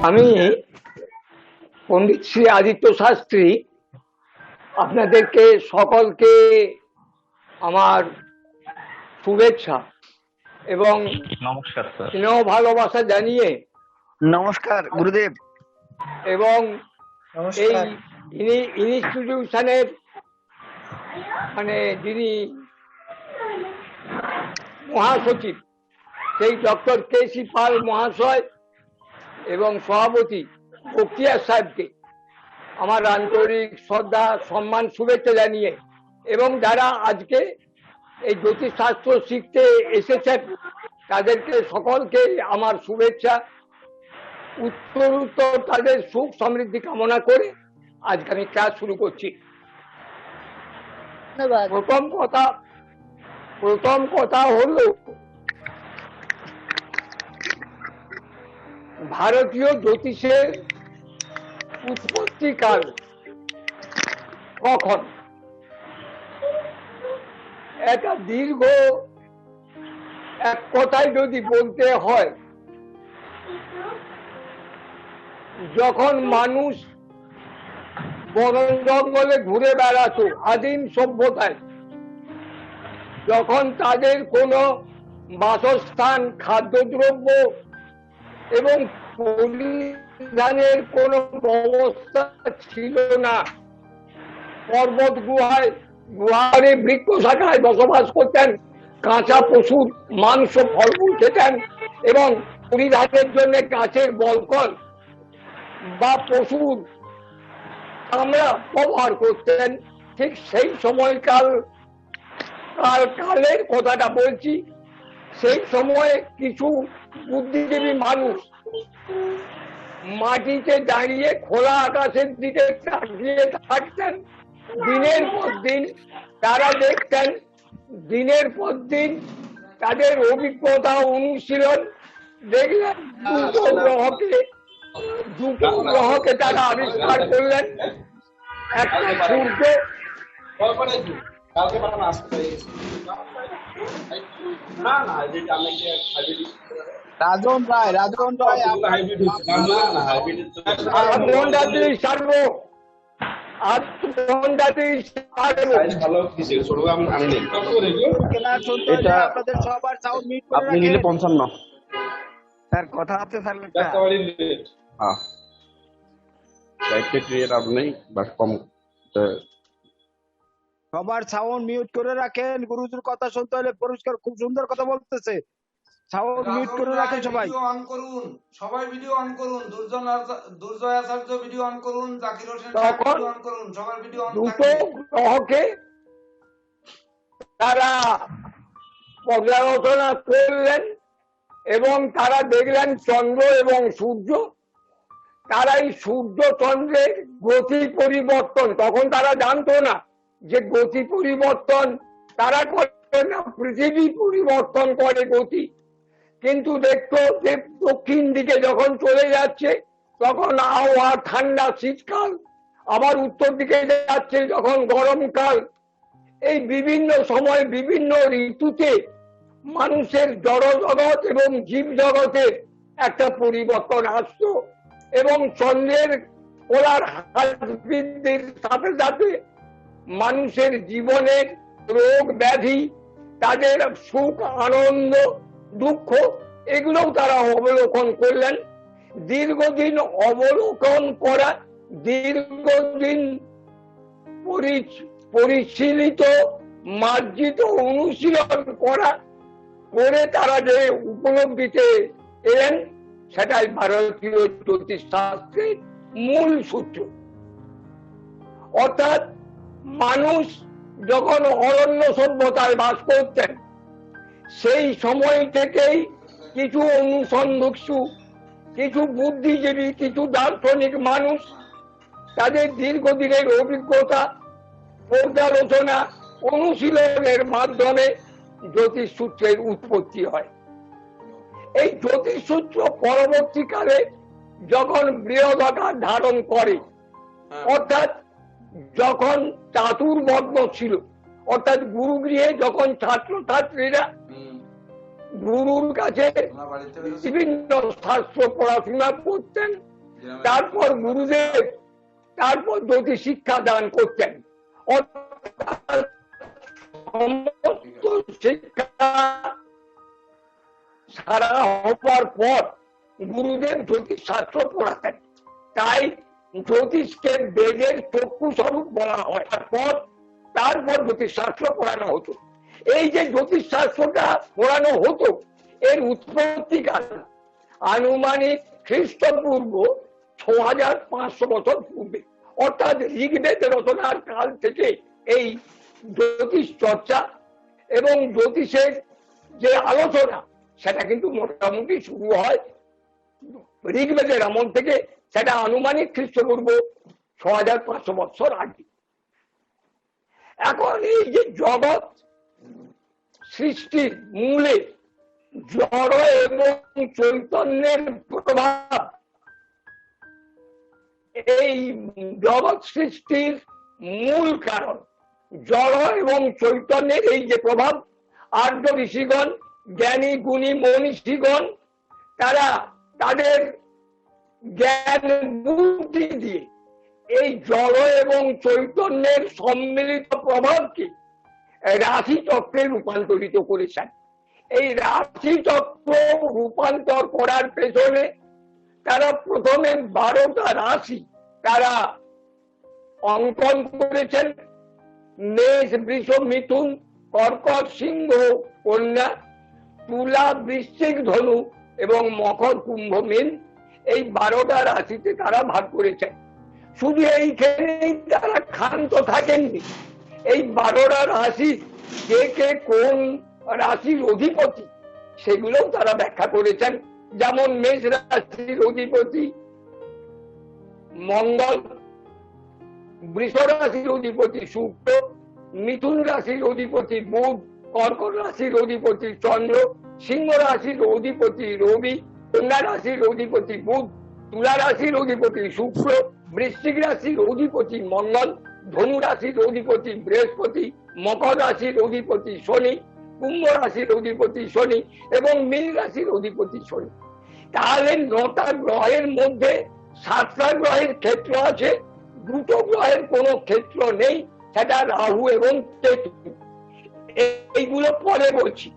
আমি পণ্ডিত শ্রী আদিত্য শাস্ত্রী আপনাদেরকে সকলকে আমার শুভেচ্ছা এবং নমস্কার স্যার। স্নেহ ভালোবাসা জানিয়ে নমস্কার গুরুদেব। এবং এই ইনস্টিটিউশনের যিনি মহাসচিব সেই ডক্টর কেসি পাল মহাশয় এবং সভাপতি বক্তিয়ার সাহেবকে আমার আন্তরিক শ্রদ্ধা সম্মান শুভেচ্ছা জানিয়ে এবং যারা আজকে এই জ্যোতিষশাস্ত্র শিখতে এসেছেন তাদেরকে সকলকে আমার শুভেচ্ছা, উত্তরোত্তর তাদের সুখ সমৃদ্ধি কামনা করে আজকে আমি ক্লাস শুরু করছি। প্রথম কথা হলো ভারতীয় জ্যোতিষের উৎপত্তিকাল কখন। একটা দীর্ঘ এক কথায় যদি বলতে হয়, যখন মানুষ বন জঙ্গলে ঘুরে বেড়াতো আদিম সভ্যতায়, যখন তাদের কোনো বাসস্থান, খাদ্যদ্রব্য এবং পরিধানের কোনো ব্যবস্থা ছিল না, পর্বত গুহারে বৃক্ষ শাখায় বসবাস করতেন, কাঁচা পশুর মাংস ফলমূল খেতেন এবং পরিধানের জন্য গাছের বলকল বা পশুর চামড়া ব্যবহার করতেন। ঠিক সেই কালের কথাটা বলছি। সেই সময়ে কিছু বুদ্ধিজীবী মানুষ মাটিতে দাঁড়িয়ে খোলা আকাশের দিকে তাকিয়ে থাকতেন। দিনের পর দিন তারা দেখতেন, দিনের পর দিন তাদের অভিজ্ঞতা অনুশীলন দেখলেন, দুটো গ্রহকে তারা আবিষ্কার করলেন। একটা সূর্য, রাজন রায় আপনাদের সবার সাউন্ড মিউট করে আপনি নিলে 55 স্যার কথা আছে স্যার। হ্যাঁ সেক্রেটারিয়েট আপনি বাস কম সবার সাউন্ড মিউট করে রাখেন। গুরুজির কথা শুনতে হলে পরিষ্কার, খুব সুন্দর কথা বলতেছে। সাউন্ড মিউট করে রাখেন সবাই। অন করুন, সবাই ভিডিও অন করুন। দুর্জয় আচার্য ভিডিও অন করুন, জাকির হোসেন ভিডিও অন করুন, সবার ভিডিও অন দুটো গ্রহকে তারা পর্যালোচনা করলেন এবং তারা দেখলেন চন্দ্র এবং সূর্য। তারা এই সূর্য চন্দ্রের গতি পরিবর্তন, তখন তারা জানতো না যে গতি পরিবর্তন তারা করে না, পৃথিবী পরিবর্তন করে গতি। কিন্তু দেখতো যে দক্ষিণ দিকে যখন চলে যাচ্ছে তখন আবহাওয়া ঠান্ডা শীতকাল, আবার উত্তর দিকে যাচ্ছে যখন গরমকাল। এই বিভিন্ন সময় বিভিন্ন ঋতুতে মানুষের জড় জগৎ এবং জীব জগতের একটা পরিবর্তন আসতো এবং চন্দ্রের পোলার হ্রাস বৃদ্ধির সাথে সাথে মানুষের জীবনের রোগ ব্যাধি, তাদের সুখ আনন্দ দুঃখ, এগুলোও তারা অবলোকন করলেন। দীর্ঘদিন অবলোকন করা, দীর্ঘদিন পরিশীলিত, মার্জিত অনুশীলন করা করে তারা যে উপলব্ধিতে এলেন, সেটাই ভারতীয় জ্যোতিষ শাস্ত্রের মূল সূত্র। অর্থাৎ মানুষ যখন অরণ্য সভ্যতায় বাস করতেন, সেই সময় থেকেই কিছু অনুসন্ধানু, কিছু বুদ্ধিজীবী, কিছু দার্শনিক মানুষ তাদের দীর্ঘদিনের অভিজ্ঞতা, পর্যালোচনা, অনুশীলনের মাধ্যমে জ্যোতিষ সূত্রের উৎপত্তি হয়। এই জ্যোতিষ সূত্র পরবর্তীকালে যখন বৃহৎ আকার ধারণ করে, অর্থাৎ যখন চাতুর্বর্ণ ছিল, অর্থাৎ গুরুগৃহে যখন ছাত্রছাত্রীরা গুরুর কাছে বিভিন্ন শাস্ত্র পড়াশোনা করতেন, তারপর গুরুদেব তারপর জ্যোতিষ শিক্ষা দান করতেন। অর্থাৎ সমস্ত শিক্ষা সারা হবার পর গুরুদেব জ্যোতিষ শাস্ত্র পড়াতেন। তাই জ্যোতিষকে বেদের চক্ষু স্বরূপ বলা হয়। তারপর জ্যোতিষ শাস্ত্র পড়ানো হতো। এই যে জ্যোতিষ শাস্ত্রটা পড়ানো হতো এর উৎপত্তিকাল আনুমানিক খ্রিস্টপূর্ব 6500 বছর পূর্বে। অর্থাৎ ঋগ্বেদ রচনার কাল থেকে এই জ্যোতিষ চর্চা এবং জ্যোতিষের যে আলোচনা সেটা কিন্তু মোটামুটি শুরু হয় ঋগ্বেদের আমল থেকে। সেটা আনুমানিক খ্রিস্টপূর্ব 6500 বছর আগে। এখন এই যে জগৎ সৃষ্টির মূলে জড় এবং চৈতন্যের প্রভাব, এই জগৎ সৃষ্টির মূল কারণ জড় এবং চৈতন্যের এই যে প্রভাব, আর্য ঋষিগণ জ্ঞানী গুণী মনীষীগণ তারা তাদের জ্ঞান বুদ্ধি দিয়ে এই জড় এবং চৈতন্যের সম্মিলিত প্রভাবকে রাশি চক্রে রূপান্তরিত করেছেন। এই রাশি চক্র রূপান্তর করার পেছনে তারা প্রথমে 12টা রাশি তারা অঙ্কন করেছেন। মেষ বৃষ মিথুন কর্কট সিংহ কন্যা, তুলা বৃশ্চিক ধনু এবং মকর কুম্ভ মীন, এই 12টা রাশিতে তারা ভাগ করেছেন। শুধু এইখানেই তারা ক্ষান্ত থাকেননি, এই 12টা রাশি কে কে কোন রাশির অধিপতি সেগুলোও তারা ব্যাখ্যা করেছেন। যেমন মেষ রাশির অধিপতি মঙ্গল, বৃষ রাশির অধিপতি শুক্র, মিথুন রাশির অধিপতি বুধ, কর্কট রাশির অধিপতি চন্দ্র, সিংহ রাশির অধিপতি রবি, কন্যা রাশির অধিপতি বুধ, তুলা রাশির অধিপতি শুক্র, বৃশ্চিক রাশির অধিপতি মঙ্গল, ধনু রাশির অধিপতি বৃহস্পতি, মকর রাশির অধিপতি শনি, কুম্ভ রাশির অধিপতি শনি এবং মীন রাশির অধিপতি শনি। তাহলে 9টা গ্রহের মধ্যে 7টা গ্রহের ক্ষেত্র আছে, 2টো গ্রহের কোনো ক্ষেত্র নেই, সেটা রাহু এবং কেতু। এইগুলো পরে বলছি।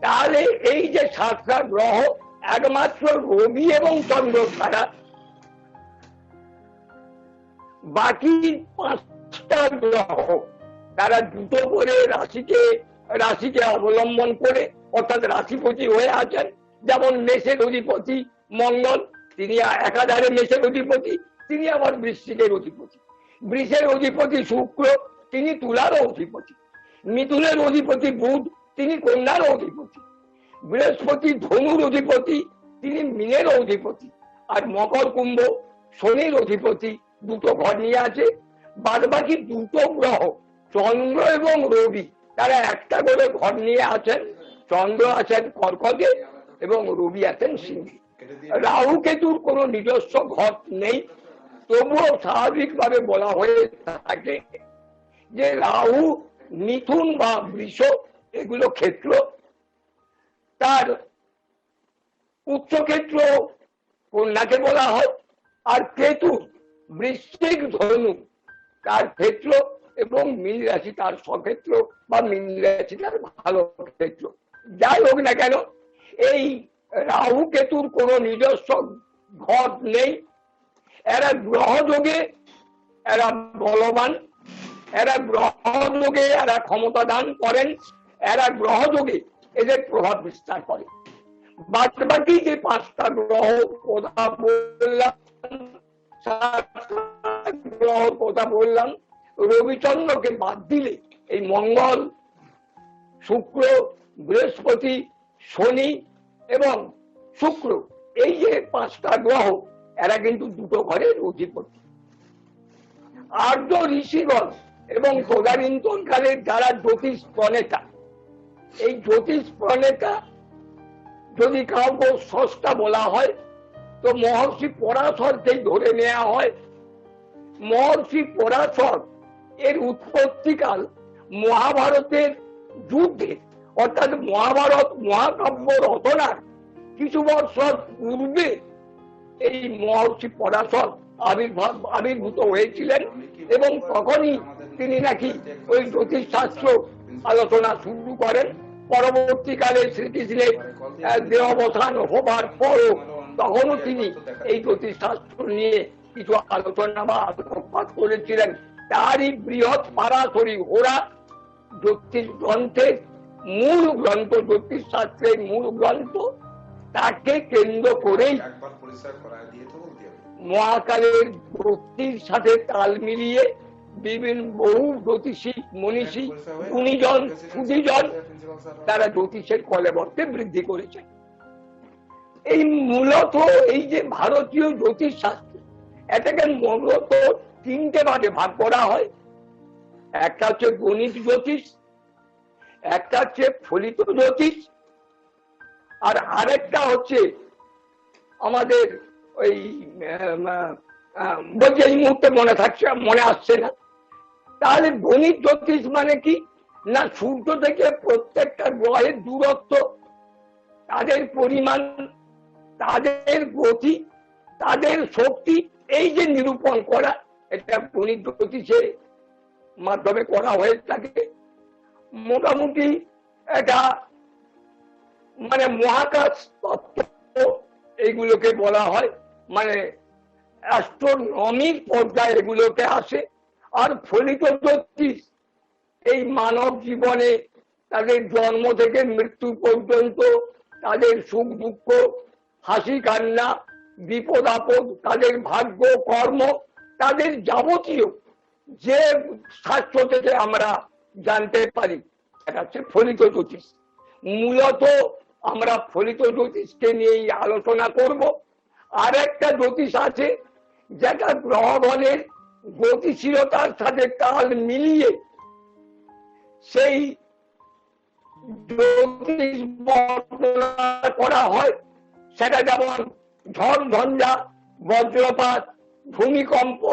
তাহলে এই যে 7টা গ্রহ একমাত্র রবি এবং চন্দ্র ছাড়া বাকি 5টা গ্রহ তারা দুটো করে রাশিকে অবলম্বন করে অর্থাৎ রাশিপতি হয়ে আছেন। যেমন মেষের অধিপতি মঙ্গল, তিনি একাধারে মেষের অধিপতি, তিনি আবার বৃশ্চিকের অধিপতি। বৃষের অধিপতি শুক্র, তিনি তুলার অধিপতি। মিথুনের অধিপতি বুধ, তিনি কন্যার অধিপতি। বৃহস্পতি ধনুর অধিপতি, তিনি মীনের অধিপতি। আর মকর কুম্ভ শনির অধিপতি, দুটো ঘর নিয়ে আছে। বাদ বাকি দুটো গ্রহ চন্দ্র এবং রবি তারা একটা করে ঘর নিয়ে আছেন। চন্দ্র আছেন কর্কটে এবং রবি আছেন সিংহে। রাহু কেতুর কোন নিজস্ব ঘর নেই, তবুও স্বাভাবিকভাবে বলা হয়ে থাকে যে রাহু মিথুন বা বৃষ এগুলো ক্ষেত্র, তার উচ্চ ক্ষেত্র কন্যাকে বলা হয়। আর কেতু বৃশ্চিক ধনু তার ক্ষেত্র এবং মীন রাশি তার স্বক্ষেত্র বা মীন রাশি তার ভালো ক্ষেত্র। যাই হোক না কেন, এই রাহু কেতুর কোন নিজস্ব ঘর নেই। এরা গ্রহ যোগে এরা বলবান, এরা গ্রহ যোগে এরা ক্ষমতা দান করেন, এরা গ্রহ যোগে এদের প্রভাব বিস্তার করে। বাদ বাকি যে 5টা গ্রহ কথা বললাম, গ্রহ কথা বললাম, রবিচন্দ্রকে বাদ দিলে এই মঙ্গল শুক্র বৃহস্পতি শনি এবং শুক্র, এই যে 5টা গ্রহ এরা কিন্তু দুটো ঘরের অধিপতি। আর্য ঋষিগণ এবং তদানীন্তন কালের যারা জ্যোতিষ প্রণেতা, এই জ্যোতিষ প্রণেতা যদি কাউকে স্রষ্টা বলা হয় তো মহর্ষি পরাশরকেই ধরে নেওয়া হয়। মহর্ষি পরাশর এর উৎপত্তিকাল মহাভারতের যুদ্ধে, অর্থাৎ মহাভারত মহাকাব্য রচনার কিছু বছর পূর্বে এই মহর্ষি পরাশর আবির্ভূত হয়েছিলেন এবং তখনই তিনি নাকি ওই জ্যোতিষ শাস্ত্র আলোচনা শুরু করেন। পরবর্তীকালে শ্রীকৃষ্ণের দেহাবসান হবার পরও তখনও তিনি এই জ্যোতিষ শাস্ত্র নিয়ে কিছু আলোচনা বা আলোকপাত করেছিলেন। তারই বৃহৎ পারাশরী ওরা জ্যোতিষ গ্রন্থের মূল গ্রন্থ, জ্যোতিষ শাস্ত্রের মূল গ্রন্থ, তাকে কেন্দ্র করেই মহাকালের জ্যোতির সাথে তাল মিলিয়ে বিভিন্ন বহু জ্যোতিষী মনীষী গুণীজন সুধীজন তারা জ্যোতিষের কলেবরকে বৃদ্ধি করেছেন। এই মূলত এই যে ভারতীয় জ্যোতিষ শাস্ত্র, এটাকে মূলত তিনটে ভাগে ভাগ করা হয়। একটা হচ্ছে গণিত জ্যোতিষ, একটা হচ্ছে ফলিত জ্যোতিষ, আর আরেকটা হচ্ছে আমাদের ওই বলছে এই মুহূর্তে মনে আসছে না। তাহলে গণিত জ্যোতিষ মানে কি না, সূর্য থেকে প্রত্যেকটা গ্রহের দূরত্ব, তাদের পরিমাণ, তাদের গতি, তাদের শক্তি, এই যে নিরূপণ করা, এটা গণিত জ্যোতিষের মাধ্যমে করা হয়ে থাকে। মোটামুটি এটা মানে মহাকাশ তত্ত্ব এইগুলোকে বলা হয়, মানে অ্যাস্ট্রোনমির পর্যায়ে এগুলোকে আসে। আর ফলিত জ্যোতিষ এই মানব জীবনে তাদের জন্ম থেকে মৃত্যু পর্যন্ত, তাদের সুখ দুঃখ, হাসি কান্না, বিপদ আপদ, তাদের ভাগ্য কর্ম, তাদের যাবতীয় যে শাস্ত্র থেকে আমরা জানতে পারি, এটা হচ্ছে ফলিত জ্যোতিষ। মূলত আমরা ফলিত জ্যোতিষকে নিয়েই আলোচনা করব। আর একটা জ্যোতিষ আছে যেটা গ্রহগণের গতিশীলতার সাথে তাল মিলিয়ে সেই জ্যোতিষ বর্ণনা করা হয়। সেটা যেমন ঝড় ঝঞ্ঝা, বজ্রপাত, ভূমিকম্প,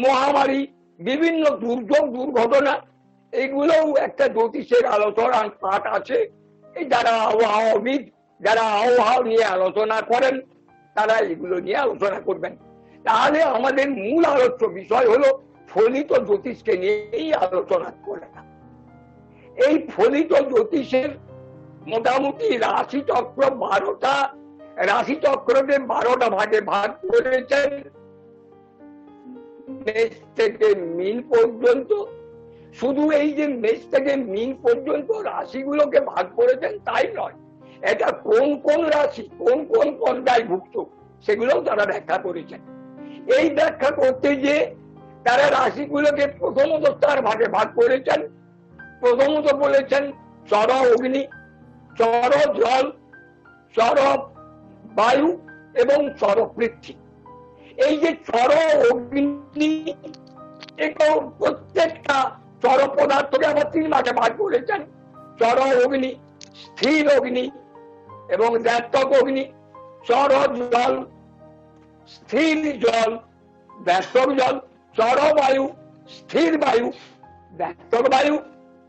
মহামারী, বিভিন্ন দুর্যোগ দুর্ঘটনা, এগুলোও একটা জ্যোতিষের আলোচনার পাঠ আছে। এই যারা আবহাওয়াবিদ, যারা আবহাওয়া নিয়ে আলোচনা করেন, তারা এগুলো নিয়ে আলোচনা করবেন। তাহলে আমাদের মূল আলোচ্য বিষয় হলো ফলিত জ্যোতিষকে নিয়েই আলোচনা করা। এই ফলিত জ্যোতিষের মোটামুটি রাশি চক্র 12টা, রাশি চক্রকে 12টা ভাগে ভাগ করেছেন। মেষ থেকে মীন পর্যন্ত, শুধু এই যে মেষ থেকে মীন পর্যন্ত রাশিগুলোকে ভাগ করেছেন তাই নয়, এটা কোন কোন রাশি কোন কোন পর্যায় ভুক্ত সেগুলোও তারা ব্যাখ্যা করেছেন। এই ব্যাখ্যা করতে যে তারা রাশিগুলোকে প্রথমত 4 ভাগে ভাগ করেছেন। প্রথমত বলেছেন চর অগ্নি, চর জল, চর বায়ু এবং চর পৃথ্বী। এই যে চর অগ্নি, এটাও প্রত্যেকটা চর পদার্থকে আবার 3 ভাগে ভাগ করেছেন। চর অগ্নি, স্থির অগ্নি এবং দ্ব্যর্থক অগ্নি, চর জল, স্থির জল, দ্ব্যর্থক জল, চর বায়ু, স্থির বায়ু, দ্ব্যর্থক বায়ু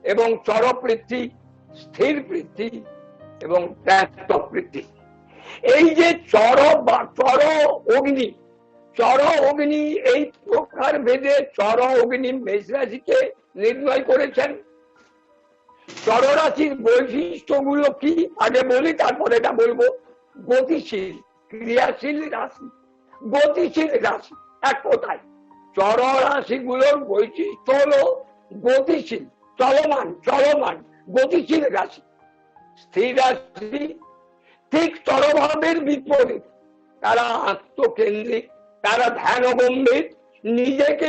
এবং চর পৃথ্বী, স্থির পৃথ্বী এবং দ্ব্যর্থক পৃথ্বী। এই যে চর অগ্নি, চর অগ্নি এই প্রকার ভেদে চর অগ্নি মেষ রাশিকে নির্ণয় করেছেন। চর রাশির বৈশিষ্ট্যগুলো কি আগে বলি, তারপরে এটা বলবো। গতিশীল, ক্রিয়াশীল রাশি, গতিশীল রাশি। এক কথায় চর রাশিগুলোর বৈশিষ্ট্য হলো গতিশীল, চলমান গতিশীল রাশি। স্থির রাশি ঠিক চরভাবের বিপরীত, তারা আত্মকেন্দ্রিক, তারা ধ্যান গম্ভীর, নিজেকে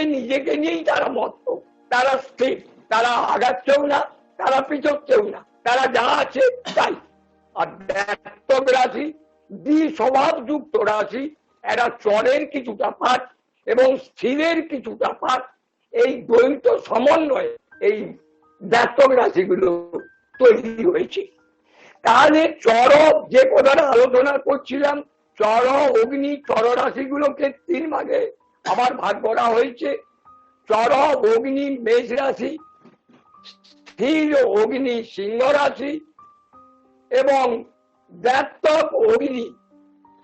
নিয়েই তারা মত্ত, তারা স্থির, তারা আগাচ্ছেও না, তারা পিছচ্ছেও না, তারা যা আছে তাই। আর দ্ব্যর্থক রাশি দ্বিস্বভাবযুক্ত রাশি, এরা চরের কিছুটা পাঠ এবং স্থিরের কিছুটা পাঠ, এই দ্বৈত সমন্বয়ে এই দ্ব্যর্থক রাশিগুলো তৈরি হয়েছে। তাহলে চর যে কথাটা আলোচনা করছিলাম, চর অগ্নি চর রাশিগুলোকে 3 ভাগে আবার ভাগ করা হয়েছে। চর অগ্নি মেষ রাশি, স্থির অগ্নি সিংহ রাশি এবং দ্ব্যর্থক অগ্নি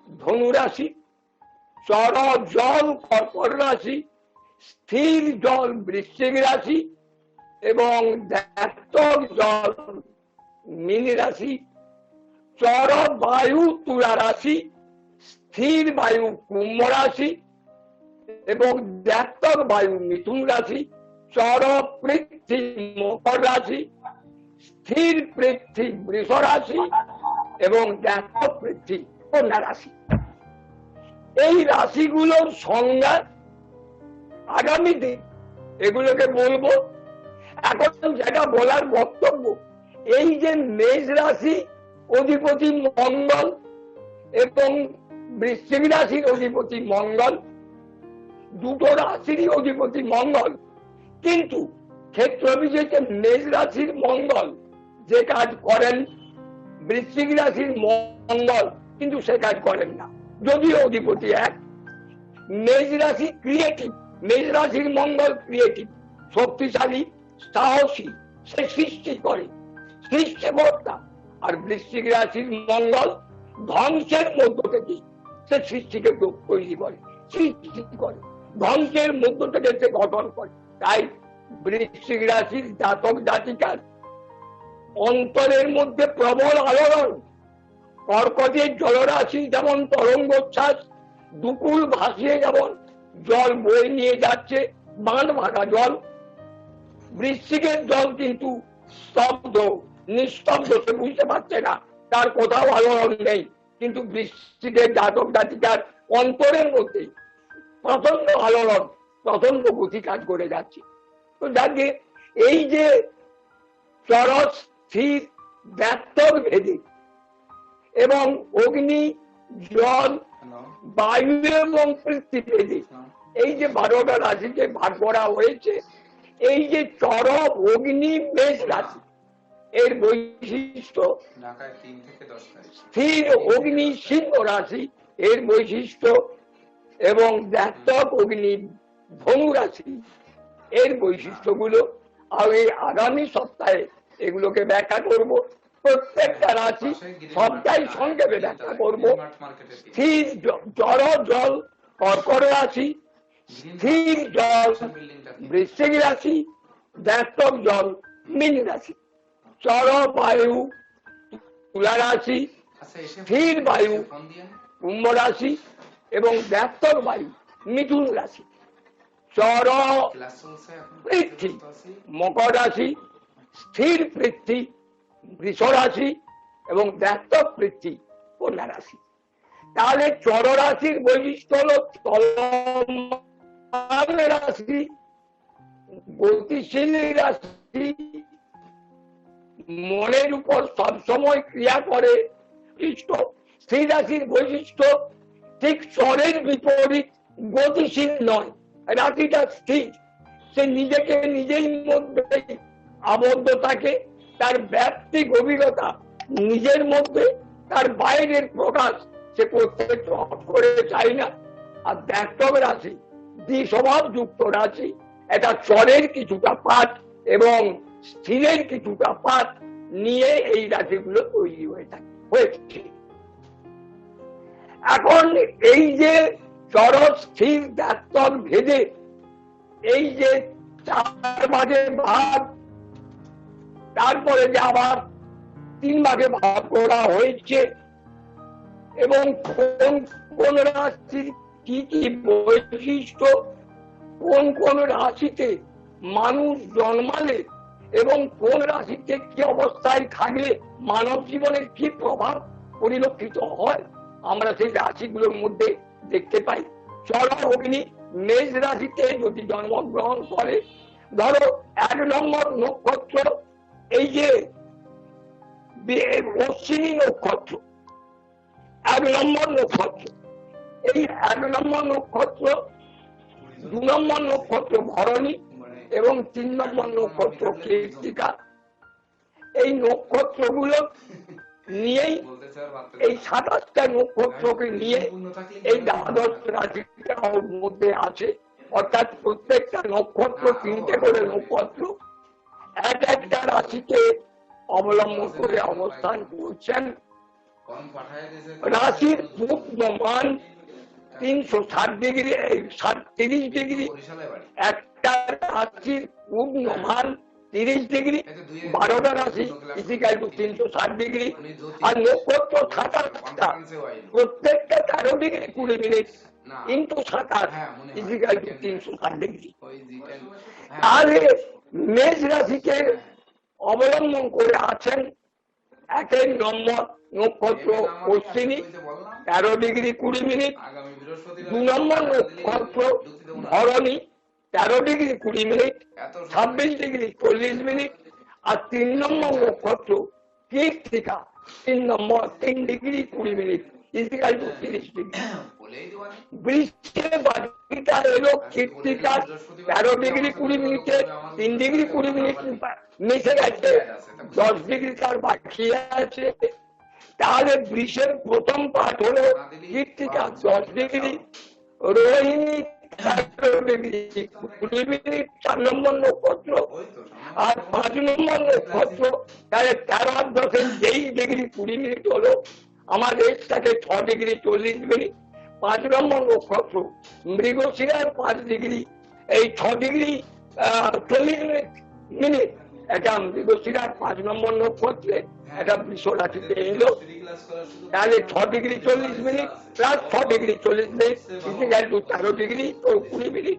ধনু রাশি। চর জল কর্কট রাশি, স্থির জল বৃশ্চিক রাশি এবং দ্ব্যর্থক জল মীন রাশি, চর বায়ু তুলা রাশি, স্থির বায়ু কুম্ভ রাশি এবং দ্ব্যর্থক বায়ু মিথুন রাশি, চর পৃথ্বী মকর রাশি, স্থির পৃথ্বী বৃষ রাশি এবং দ্ব্যর্থক পৃথ্বী কন্যা রাশি। এই রাশিগুলোর সংজ্ঞা আগামী দিন এগুলোকে বলবো। এখন যেটা বলার বক্তব্য, এই যে মেষ রাশি অধিপতি মঙ্গল এবং বৃশ্চিক রাশির অধিপতি মঙ্গল, দুটো রাশিরই অধিপতি মঙ্গল, কিন্তু ক্ষেত্র বিশেষে মেষ রাশির মঙ্গল যে কাজ করেন বৃশ্চিক রাশির মঙ্গল কিন্তু সে কাজ করেন না, যদিও অধিপতি এক। মেষ রাশি ক্রিয়েটিভ, মেষ রাশির মঙ্গল ক্রিয়েটিভ, শক্তিশালী, সাহসী, সে সৃষ্টি করে, সৃষ্টিকর্তা। আর বৃশ্চিক রাশির মঙ্গল ধ্বংসের মধ্য থেকে সে সৃষ্টিকে তৈরি করে, সৃষ্টি করে, ধ্বংসের মধ্য থেকে সে গঠন করে। তাই বৃশ্চিক রাশির জাতক জাতিকার অন্তরের মধ্যে প্রবল আলোড়ন, কর্কটের জলরাশি যেমন তরঙ্গোচ্ছ্বাস, দুকুল ভাসিয়ে যেমন জল বয়ে নিয়ে যাচ্ছে, বাঁধ ভাঙা জল, বৃশ্চিকের জল কিন্তু স্তব্ধ, নিস্তব্ধ, সে বুঝতে পারছে না, তার কোথাও আলোড়ন নেই, কিন্তু বৃশ্চিকের জাতক জাতিকার অন্তরের মধ্যে প্রচন্ড আলোড়ন, প্রচন্ড গতি কাজ করে যাচ্ছে। তো যাকে এই যে চরস স্থির ব্যর্থক ভেদে এবং অগ্নি জল বায়ু এবং পৃথিবী ভেদে এই যে 12টা রাশিকে ভাগ করা হয়েছে, এই যে চর অগ্নি মেষ রাশি এর বৈশিষ্ট্য, স্থির অগ্নি সিংহ রাশি এর বৈশিষ্ট্য এবং ব্যর্থক অগ্নি ধনু রাশি এর বৈশিষ্ট্যগুলো আমি আগামী সপ্তাহে এগুলোকে ব্যাখ্যা করব। প্রত্যেকটা রাশি সবটাই সংক্ষেপে ব্যাখ্যা করব। স্থির জল জল কর্কট রাশি, স্থির জল বৃশ্চিক রাশি, ব্যর্থক জল মীন রাশি, চর বায়ু তুলা রাশি, স্থির বায়ু কুম্ভ রাশি এবং ব্যর্থক বায়ু মিথুন রাশি, চর পৃথ্বী মকর রাশি, স্থির পৃথ্বী বৃষ রাশি এবং ব্যর্থক পৃথ্বী কন্যা রাশি। তাহলে চর রাশির বৈশিষ্ট্য হল চলমান রাশি, গতিশীল রাশি, মনের উপর সবসময় ক্রিয়া করে। স্থির রাশির বৈশিষ্ট্য ঠিক চরের বিপরীত, গতিশীল নয়, রাশিটা স্থির, সে নিজেকে নিজের মধ্যে আবদ্ধ থাকে, তার ব্যাপ্তি গভীরতা নিজের মধ্যে, তার বাইরের প্রকাশ সে করতে করে চায় না। আর ব্যর্থক রাশি দ্বিস্বভাব যুক্ত রাশি, এটা চরের কিছুটা পাঠ এবং স্থিরের কিছুটা পাঠ নিয়ে এই রাশিগুলো তৈরি হয়েছে। এখন এই যে চর স্থির ব্যর্থক ভেদে এই যে 4 ভাগে ভাগ, তারপরে যে আবার 3 ভাগে ভাগ করা হয়েছে এবং কোন কোন রাশির কি কি বৈশিষ্ট্য, কোন কোন রাশিতে মানুষ জন্মালে এবং কোন রাশিতে কি অবস্থায় থাকলে মানব জীবনের কি প্রভাব পরিলক্ষিত হয়, আমরা সেই রাশিগুলোর মধ্যে দেখতে পাই। চর অগ্নি মেষ রাশিতে যদি জন্মগ্রহণ করে, ধরো 1 নম্বর নক্ষত্র এই যে অশ্বিনী নক্ষত্র, 1 নম্বর নক্ষত্র, এই 1 নম্বর নক্ষত্র, 2 নম্বর নক্ষত্র ভরণী এবং 3 নম্বর নক্ষত্র কৃত্তিকা, এই নক্ষত্রগুলো নিয়েই, এই 27টা নক্ষত্রকে নিয়ে এই দ্বাদশ রাশিটার মধ্যে আছে। অর্থাৎ প্রত্যেকটা নক্ষত্র 3টে করে নক্ষত্র এক একটা রাশিকে অবলম্বন করে অবস্থান করছেন। রাশির পূর্বমান 360 ডিগ্রি 30 ডিগ্রি, বরিশালে বাড়ি। একটা রাশির পূর্ণ মান 30 ডিগ্রি, এই যে দুইয়ের 12টা রাশি ইজিক্যাল টু 360 ডিগ্রি, উনি জ্যোতিষ, আর নক্ষত্র 27টা, কনফারেন্সে হয়নি। প্রত্যেকটা 13 ডিগ্রি 20 মিনিট না, ইন্টু 27 হ্যাঁ, মনে হয়। Is equal to 360 degree. ওই জিটেন, হ্যাঁ, তাহলে মেষ রাশিকে অবলম্বন করে আছেন 1 নম্বর নক্ষত্র এবার আমার অশ্বিনী, ওই যে বললাম, 13 ডিগ্রি 20 মিনিট, আগামী বৃহস্পতিবার 2 নম্বর নক্ষত্র ভরণী, 13 ডিগ্রি 20 মিনিট, এত 26 ডিগ্রি 40 মিনিট, আর 3 নম্বর নক্ষত্র Krittika, 3 degree 20 minute, is equal to 30 degree. বলেই দেওয়ানি। বৃষ্টির বাকিটা এলো কৃত্তিকা 13 ডিগ্রি 20 মিনিটে 3 ডিগ্রি 20 মিনিট মিশে গেছে, 10 ডিগ্রি তার বাকি আছে। তাহলে বৃষের প্রথম পাঠ হলো Krittika 10 degree, Rohini 13 degree 20 minute 4 নম্বর নক্ষত্র, ওই তো সামনে। আর 5 নম্বর নক্ষত্র, তাহলে 13 আর 10 20 মিনিট হলো আমাদের সাথে 6 ডিগ্রি 40 মিনিট। 5 নম্বর নক্ষত্র মৃগশিরার 5 ডিগ্রি, এই 6 ডিগ্রি 40 মিনিট, এটা মৃগশিরার 5 নম্বর নক্ষত্রে এটা বৃষ রাশিতে এলো। তাহলে 6 degree 40 minute plus 6 degree 40 minute is equal to 13 degree 20 minute.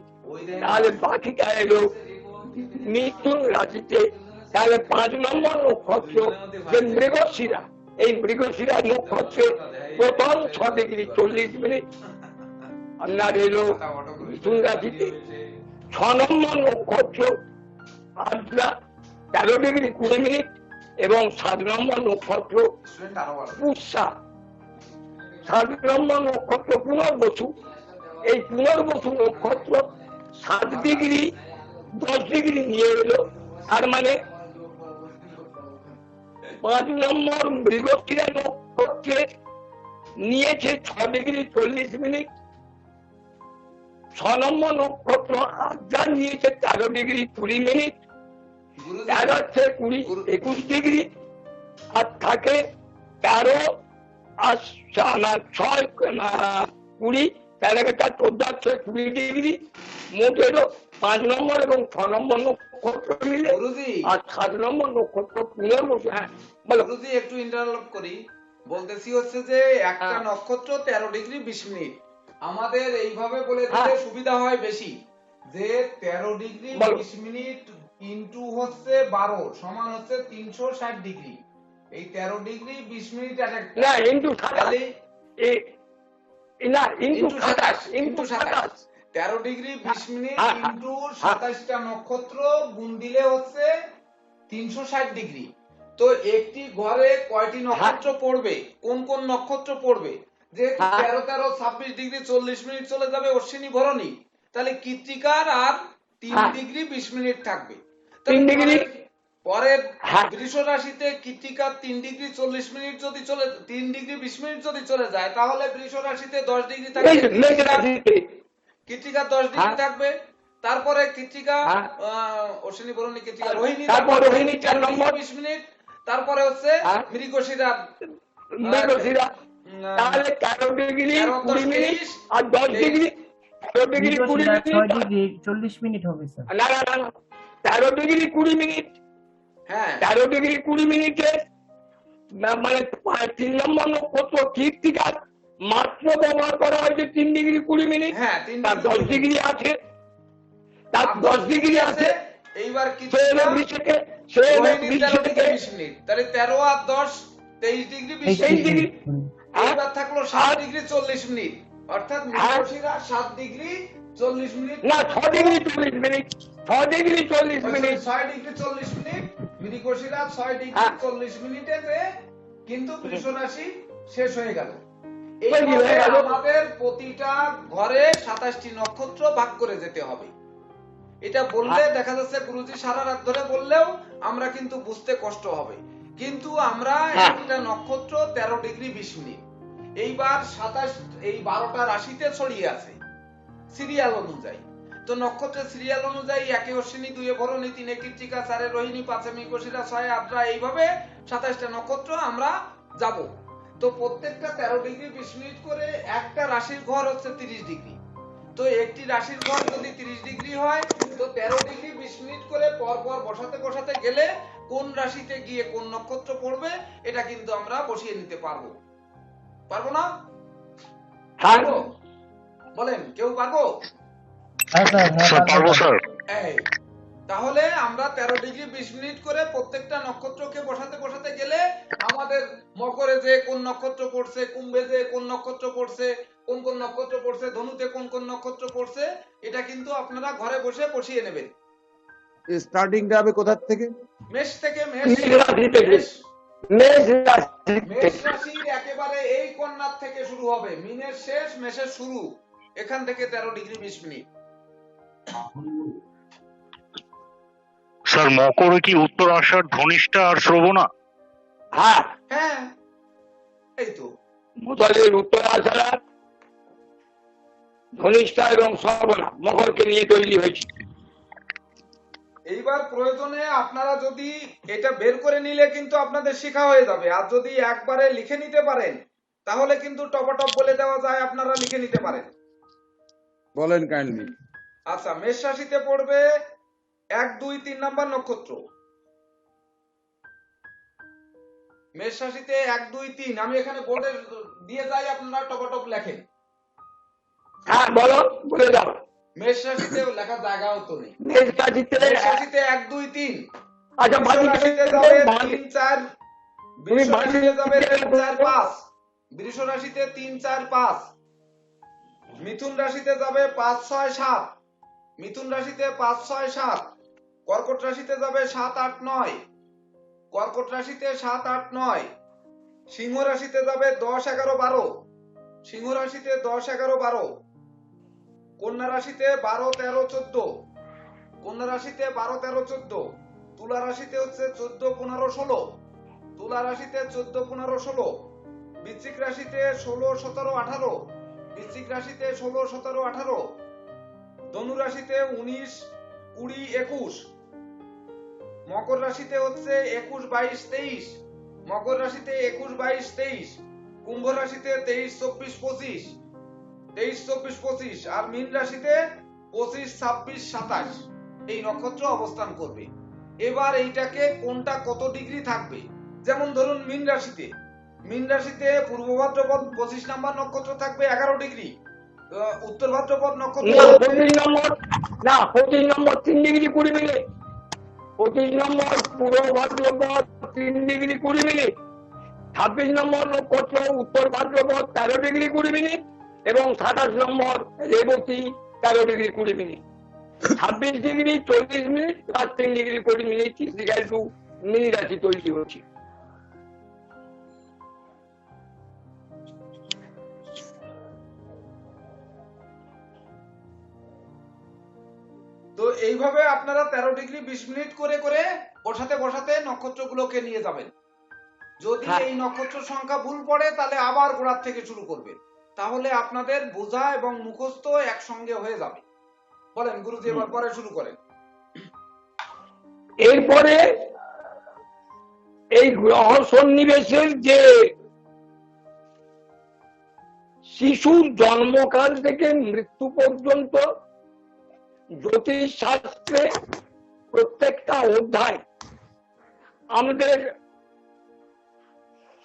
তাহলে বাকিটা এলো মিথুন রাশিতে। তাহলে 5 নম্বর নক্ষত্র যে মৃগশিরা, এই মৃগশিরা নক্ষত্রে প্রথম 6 ডিগ্রি 40 মিনিট আপনার এলো মিথুন রাশিতে। 6 নম্বর নক্ষত্র আদ্রা 13 ডিগ্রি 20 মিনিট, এবং 7 নম্বর নক্ষত্র স্টুডেন্ট আরো ভালো। পুষ্যা, 7 নম্বর নক্ষত্র পুনর্বসু, এই পুনর্বসু নক্ষত্র 7 ডিগ্রি 10 ডিগ্রি নিয়ে এলো। তার মানে 5 নম্বর মৃগশিরা নক্ষত্রে নিয়েছে 6 ডিগ্রি 40 মিনিট, 6 নম্বর নক্ষত্র আদ্রা নিয়েছে 13 ডিগ্রি 20 মিনিট, গুরুজি, 13 20 21 ডিগ্রি, আর থাকে 13 আর 6 20, 14 20 ডিগ্রি। মোট এলো 5 নম্বর এবং 6 নম্বর নক্ষত্র মিলে, গুরুজি, আর 7 নম্বর নক্ষত্র পুনর্বসু। হ্যাঁ বলো। গুরুজি একটু ইন্টারাপ্ট করি, বলতেছি হচ্ছে যে একটা নক্ষত্র 13 ডিগ্রি 20 মিনিট, আমাদের এইভাবে বলে দিলে সুবিধা হয় বেশি, যে 13 ডিগ্রি 20 মিনিট ইন্টু হচ্ছে 12 সমান হচ্ছে 360 ডিগ্রি। এই 13 ডিগ্রি 20 মিনিট এক একটা, না ইন্টু 27, তাহলে না into into 27, 27, into 27, 27। 13 degree 20 minute into 27টা নক্ষত্র গুণ দিলে হচ্ছে 360 ডিগ্রি। তো একটি ঘরে কয়টি নক্ষত্র পড়বে, কোন কোন নক্ষত্র পড়বে, যেহেতু 13 13 26 ডিগ্রি 40 মিনিট চলে যাবে অশ্বিনী ভরণী, তাহলে কৃত্তিকার আর 3 ডিগ্রি 20 মিনিট থাকবে। 3 ডিগ্রি পরের বৃষ রাশিতে কৃত্তিকা 3 ডিগ্রি 40 মিনিট যদি চলে, 3 ডিগ্রি 20 মিনিট যদি চলে যায়, তাহলে বৃষ রাশিতে 10 ডিগ্রি থাকবে, কৃত্তিকা 10 ডিগ্রি থাকবে। তারপরে কৃত্তিকা অশ্বিনী ভরণী কৃত্তিকা রোহিণী, তারপর রোহিণী 4 নম্বর 20 মিনিট, তারপরে হচ্ছে মৃগশিরা মৃগশিরা, তাহলে 13 ডিগ্রি 20 মিনিট আর 10 degree, 13 degree 20 minute, 6 degree 40 minute হবে স্যার। না না না 13 ডিগ্রি 20 মিনিট, হ্যাঁ 13 ডিগ্রি 20 মিনিটে মানে 3 নম্বর নক্ষত্র কৃত্তিকার মাত্র ব্যবহার করা হয়েছে 3 ডিগ্রি 20 মিনিট, হ্যাঁ তার 10 ডিগ্রি আছে, তার 10 ডিগ্রি আছে। এইবার সে কৃত্তিকা এলো বৃষকে, সে এলো রোহিণী 13 বৃষকে, ডিগ্রি 20 মিনিট, তাহলে 13 আর 10 23 ডিগ্রি 20 23 মিনিট। ডিগ্রি। এইবার থাকলো 7 ডিগ্রি 40 মিনিট, অর্থাৎ মৃগশিরা 7 ডিগ্রি 40 মিনিট, না 6 degree 40 minute, 6 degree 40 minute, 6 degree 40 minute, Mrigashira 6 degree 40 মিনিটে কিন্তু বৃষ রাশি শেষ হয়ে গেল। এইভাবে আমাদের প্রতিটা ঘরে 27টি নক্ষত্র ভাগ করে যেতে হবে। এটা বললে দেখা যাচ্ছে গুরুজি সারা রাত ধরে বললেও আমরা কিন্তু বুঝতে কষ্ট হবে, কিন্তু আমরা একটা নক্ষত্র 13 ডিগ্রি 20 মিনিট, এইবার 27 এই 12টা রাশিতে ছড়িয়ে আছে সিরিয়াল অনুযায়ী। তো নক্ষত্রের সিরিয়াল অনুযায়ী 1 অশ্বিনী, 2 ভরণী, 3 কৃত্তিকা, 4 রোহিণী, 5 মৃগশিরা, 6 আদ্রা, এইভাবে 27টা নক্ষত্র আমরা যাব। তো প্রত্যেকটা 13°20' করে একটা রাশির ঘর হচ্ছে 30°। তো একটি রাশির ঘর যদি 30° হয় তো 13°20' করে পর পর বসাতে বসাতে গেলে কোন রাশিতে গিয়ে কোন নক্ষত্র পড়বে এটা কিন্তু আমরা বসিয়ে নিতে পারবো। পারবো না? হ্যাঁ পারবো? বলেন, কেউ পারবো? হ্যাঁ স্যার, হ্যাঁ পারবো স্যার। এই, তাহলে আমরা 13°20' করে প্রত্যেকটা নক্ষত্রকে বসাতে বসাতে গেলে আমাদের মকরে যে কোন নক্ষত্র পড়ছে, কুম্ভে যে কোন নক্ষত্র পড়ছে, কোন কোন নক্ষত্র পড়ছে, ধনুতে কোন কোন নক্ষত্র পড়ছে, এটা কিন্তু আপনারা ঘরে বসে বসিয়ে নেবেন। স্টার্টিংটা হবে কোথা থেকে? মেষ থেকে। মেষ রাশি থেকে। মেষ রাশি মেষ রাশির একেবারে এই কন্যার থেকে শুরু হবে, মিনের শেষ মেষের শুরু, এখান থেকে 13°20'। স্যার মকরে কি উত্তর আষাঢ়, ধনিষ্ঠা আর শ্রবণা? হ্যাঁ, হ্যাঁ, এই তো। তাহলে উত্তর আষাঢ়, ধনিষ্ঠা এবং শ্রবণা মকরকে নিয়ে তৈরি হয়েছে। এইবার প্রয়োজনে আপনারা যদি এটা বের করে নিলে কিন্তু আপনাদের শেখা হয়ে যাবে, আর যদি একবারে লিখে নিতে পারেন তাহলে কিন্তু টপাটপ বলে দেওয়া যায়, আপনারা লিখে নিতে পারেন। বলেন কাইন্ডলি। আচ্ছা, মেষ রাশিতে পড়বে 1, 2, 3 নাম্বার নক্ষত্র। মেষ রাশিতে 1, 2, 3 আমি এখানে বোর্ডে দিয়ে যাই, আপনারা টপাটপ লেখেন। হ্যাঁ বলো, বলে যাও। মেষ রাশিতে লেখার জায়গাও তো নেই। মেষ রাশিতে মেষ রাশিতে 1, 2, 3। আচ্ছা বৃষ রাশিতে যাবে 3, 4। বৃষ রাশিতে যাবে 3, 4, 5। বৃষ রাশিতে 3, 4, 5। মিথুন রাশিতে যাবে 5, 6, 7। মিথুন রাশিতে 5, 6, 7। কর্কট রাশিতে যাবে 7, 8, 9। কর্কট রাশিতে 7, 8, 9। সিংহ রাশিতে যাবে 10, 11, 12। সিংহ রাশিতে 10, 11, 12। কন্যা রাশিতে 12, 13, 14। কন্যা রাশিতে 12, 13, 14। তুলা রাশিতে হচ্ছে 14, 15, 16। তুলা রাশিতে 14, 15, 16। বৃশ্চিক রাশিতে 16, 17, 18। বৃশ্চিক রাশিতে 16, 17, 18। ধনু রাশিতে 19, 20, 21। মকর রাশিতে হচ্ছে 21, 22, 23। মকর রাশিতে 21, 22, 23। কুম্ভ রাশিতে 23, 24, 25। 23, 24, 25। আর মীন রাশিতে 25, 26, 27 এই নক্ষত্র অবস্থান করবে। এবার এইটাকে কোনটা কত ডিগ্রি থাকবে, যেমন ধরুন মীন রাশিতে পূর্ব ভাদ্রপদ 25 নাম্বার নক্ষত্র থাকবে 11°। উত্তর ভাদ্রপদ নক্ষত্র 25 নম্বর না, 25 নম্বর 3°20'। 25 নম্বর পূর্ব ভাদ্রপদ 3°20'। 26 নম্বর নক্ষত্র উত্তর ভাদ্রপদ 13°20'। এবং 27 নম্বর রেবতী 13°20'। 26°40' আর 3°20' মীন রাশি তৈরি হচ্ছে। তো এইভাবে আপনারা 13°20' করে করে বসাতে বসাতে নক্ষত্রগুলোকে নিয়ে যাবেন। যদি এই নক্ষত্র সংখ্যা ভুল পড়ে তাহলে আবার গোড়ার থেকে শুরু করবেন, তাহলে আপনাদের বোঝা এবং মুখস্থ একসঙ্গে হয়ে যাবে। বলেন গুরুজি, এবার পরে শুরু করেন। এরপরে এই গ্রহ সন্নিবেশের যে শিশুর জন্মকাল থেকে মৃত্যু পর্যন্ত জ্যোতিষ শাস্ত্রে প্রত্যেকটা অধ্যায় আমাদের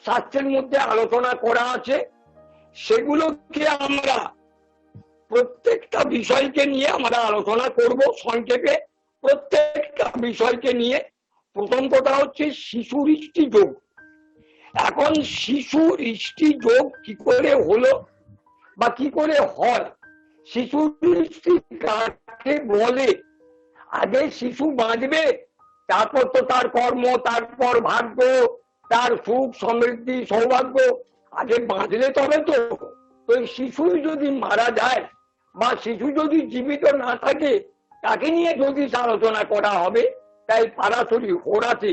শাস্ত্রের মধ্যে আলোচনা করা আছে। সেগুলোকে আমরা প্রত্যেকটা বিষয়কে নিয়ে আমরা আলোচনা করব সংক্ষেপে। প্রত্যেকটা বিষয়কে নিয়ে প্রথম কথা হচ্ছে শিশুর ইষ্টি যোগ। এখন শিশুর ইষ্টি যোগ কি করে হলো বা কি করে হয়, শিশুর ইষ্টি কাকে বলে, আগে শিশু বাঁচবে, তারপর তো তার কর্ম, তারপর ভাগ্য, তার সুখ সমৃদ্ধি সৌভাগ্য, আগে বাঁচলে তবে তো। তো শিশুই যদি মারা যায় বা শিশু যদি জীবিত না থাকে, তাকে নিয়ে যদি আলোচনা করা হবে। তাই পারাশরী হোরাতে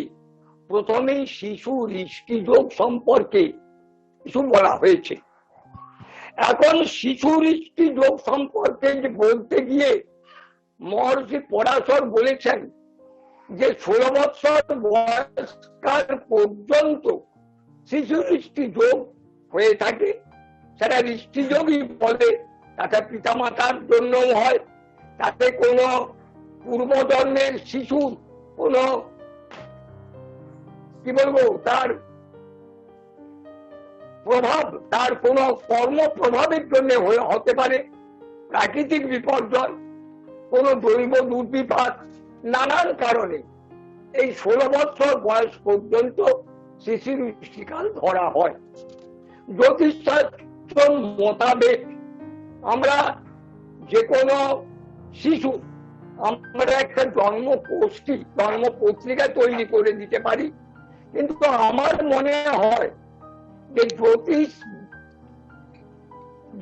প্রথমেই শিশুর ইষ্টিযোগ সম্পর্কে কিছু বলা হয়েছে। এখন শিশুর ইষ্টিযোগ সম্পর্কে বলতে গিয়ে মহর্ষি পরাশর বলেছেন যে 16 বৎসর বয়সকাল পর্যন্ত শিশুর ইষ্টিযোগ হয়ে থাকে, সেটা দৃষ্টিযোগী বলে, তাতে পিতামাতার জন্য হয়, তাতে কোনো পূর্বজন্মের শিশুর কোনো কি বলবো তার প্রভাব, তার কোনো কর্ম প্রভাবের জন্য হতে পারে, প্রাকৃতিক বিপর্যয়, কোন দৈব দুর্বিপাক, নানান কারণে এই 16 বছর বয়স পর্যন্ত শিশু দৃষ্টিকাল ধরা হয়। জ্যোতিষশাস্ত্র মোতাবেক আমরা যে কোনো শিশু আমরা একটা জন্মপোষ্টি, জন্ম পত্রিকা তৈরি করে দিতে পারি, কিন্তু আমার মনে হয় যে জ্যোতিষ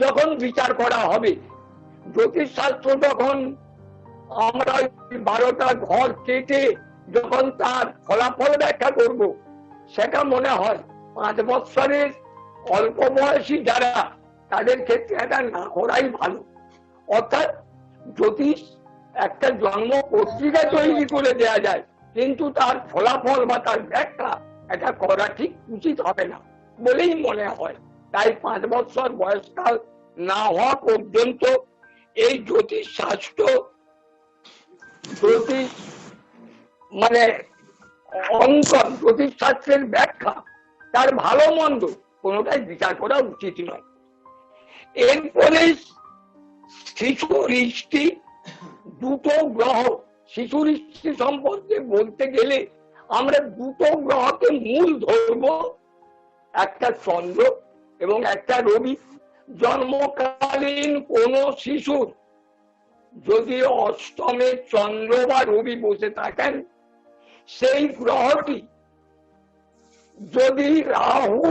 যখন বিচার করা হবে, জ্যোতিষ শাস্ত্র যখন আমরা 12টা ঘর কেটে যখন তার ফলাফল ব্যাখ্যা করব, সেটা মনে হয় 5 বছরের অল্প বয়সী যারা, তাদের ক্ষেত্রে এটা না করাই ভালো। অর্থাৎ জ্যোতিষ একটা জন্ম পত্রিকা তৈরি করে দেয়া যায়, কিন্তু তার ফলাফল বা তার ব্যাখ্যা এটা করা ঠিক উচিত হবে না বলেই মনে হয়। তাই 5 বছর বয়সকাল না হওয়া পর্যন্ত এই জ্যোতিষ শাস্ত্র, জ্যোতিষ মানে অঙ্কন, জ্যোতিষ শাস্ত্রের ব্যাখ্যা, তার ভালো মন্দ কোনোটাই বিচার করা উচিত নয়। এরপরে শিশু দৃষ্টি, দুটো গ্রহ, শিশু দৃষ্টি সম্পর্কে বলতে গেলে আমরা দুটো গ্রহকে মূল ধরব, একটা চন্দ্র এবং একটা রবি। জন্মকালীন কোন শিশুর যদি অষ্টমে চন্দ্র বা রবি বসে থাকেন, সেই গ্রহটি যদি রাহু,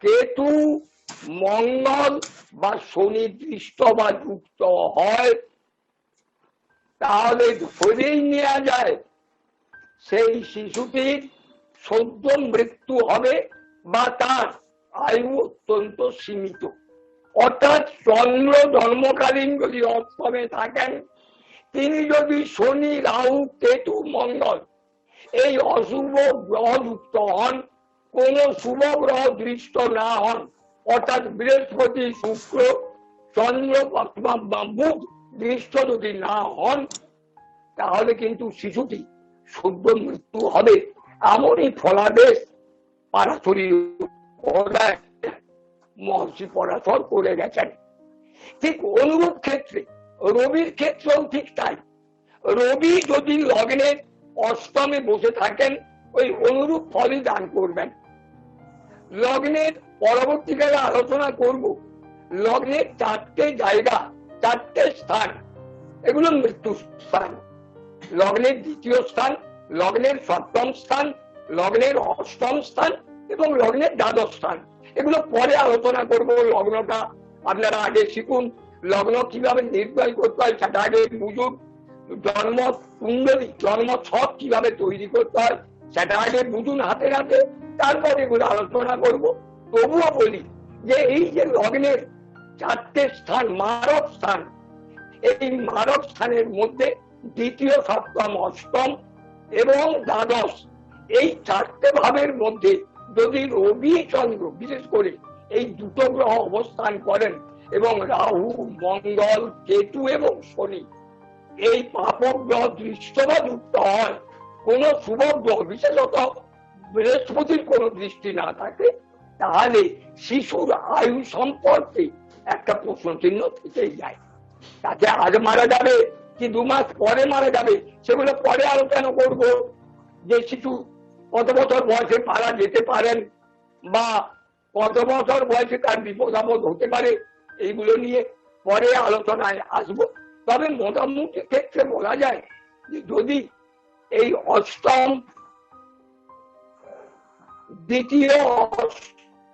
কেতু, মঙ্গল বা শনি দৃষ্ট বা যুক্ত হয়, তাহলে ধরেই নেওয়া যায় সেই শিশুটির সদ্য মৃত্যু হবে বা তার আয়ু অত্যন্ত সীমিত। অর্থাৎ চন্দ্র জন্মকালীন যদি অষ্টমে থাকেন, তিনি যদি শনি, রাহু, কেতু, মঙ্গল এই অশুভ গ্রহ যুক্ত হন, কোন শুভ গ্রহ দৃষ্ট না হন, অর্থাৎ বৃহস্পতি, শুক্র, চন্দ্র বা বুধ দৃষ্ট যদি না হন, তাহলে কিন্তু শিশুটি সদ্য মৃত্যু হবে। এমনই ফলাদেশ পারাশরী মহর্ষি পরাশর করে গেছেন। ঠিক অনুরূপ ক্ষেত্রে রবির ক্ষেত্রেও ঠিক তাই। রবি যদি লগ্নের অষ্টমে বসে থাকেন, ওই অনুরূপ ফলই দান করবেন। লগ্নের পরবর্তীকালে আলোচনা করব, লগ্নের 4টে জায়গা, 4টে স্থান, এগুলো মৃত্যু স্থান। লগ্নের 2য় স্থান, লগ্নের 7ম স্থান, লগ্নের 8ম স্থান এবং লগ্নের 12শ স্থান। এগুলো পরে আলোচনা করব। লগ্নটা আপনারা আগে শিখুন, লগ্ন কিভাবে নির্ণয় করতে হয় সেটা আগে বুঝুন, জন্ম কুণ্ডলী, জন্ম ছক কিভাবে তৈরি করতে হয় সেটা আগে বুঝুন হাতে হাতে, তারপরে এগুলো আলোচনা করব। তবুও বলি যে এই যে লগ্নের 4টে স্থান, মারক স্থান, এই মারক স্থানের মধ্যে 2য়, 7ম, 8ম এবং 12শ, এই 4টে ভাবের মধ্যে যদি রবি, চন্দ্র বিশেষ করে এই দুটো গ্রহ অবস্থান করেন এবং রাহু, মঙ্গল, কেতু এবং শনি এই পাপক গ্রহ দৃষ্ট বা যুক্ত হয়, কোন শুভ গ্রহ বিশেষত বৃহস্পতির কোন দৃষ্টি না থাকে, তাহলে শিশুর আয়ু সম্পর্কে একটা প্রশ্ন চিহ্ন থেকেই যায়। তাকে আজ মারা যাবে কি 2 মাস পরে মারা যাবে, সেগুলো পরে আলোচনা করব। যে শিশু কত বছর বয়সে মারা যেতে পারেন বা কত বছর বয়সে তার বিপদ আপদ হতে পারে, এইগুলো নিয়ে পরে আলোচনায় আসব। তবে মোটামুটি ক্ষেত্রে বলা যায় যে যদি এই অষ্টম, 2য়,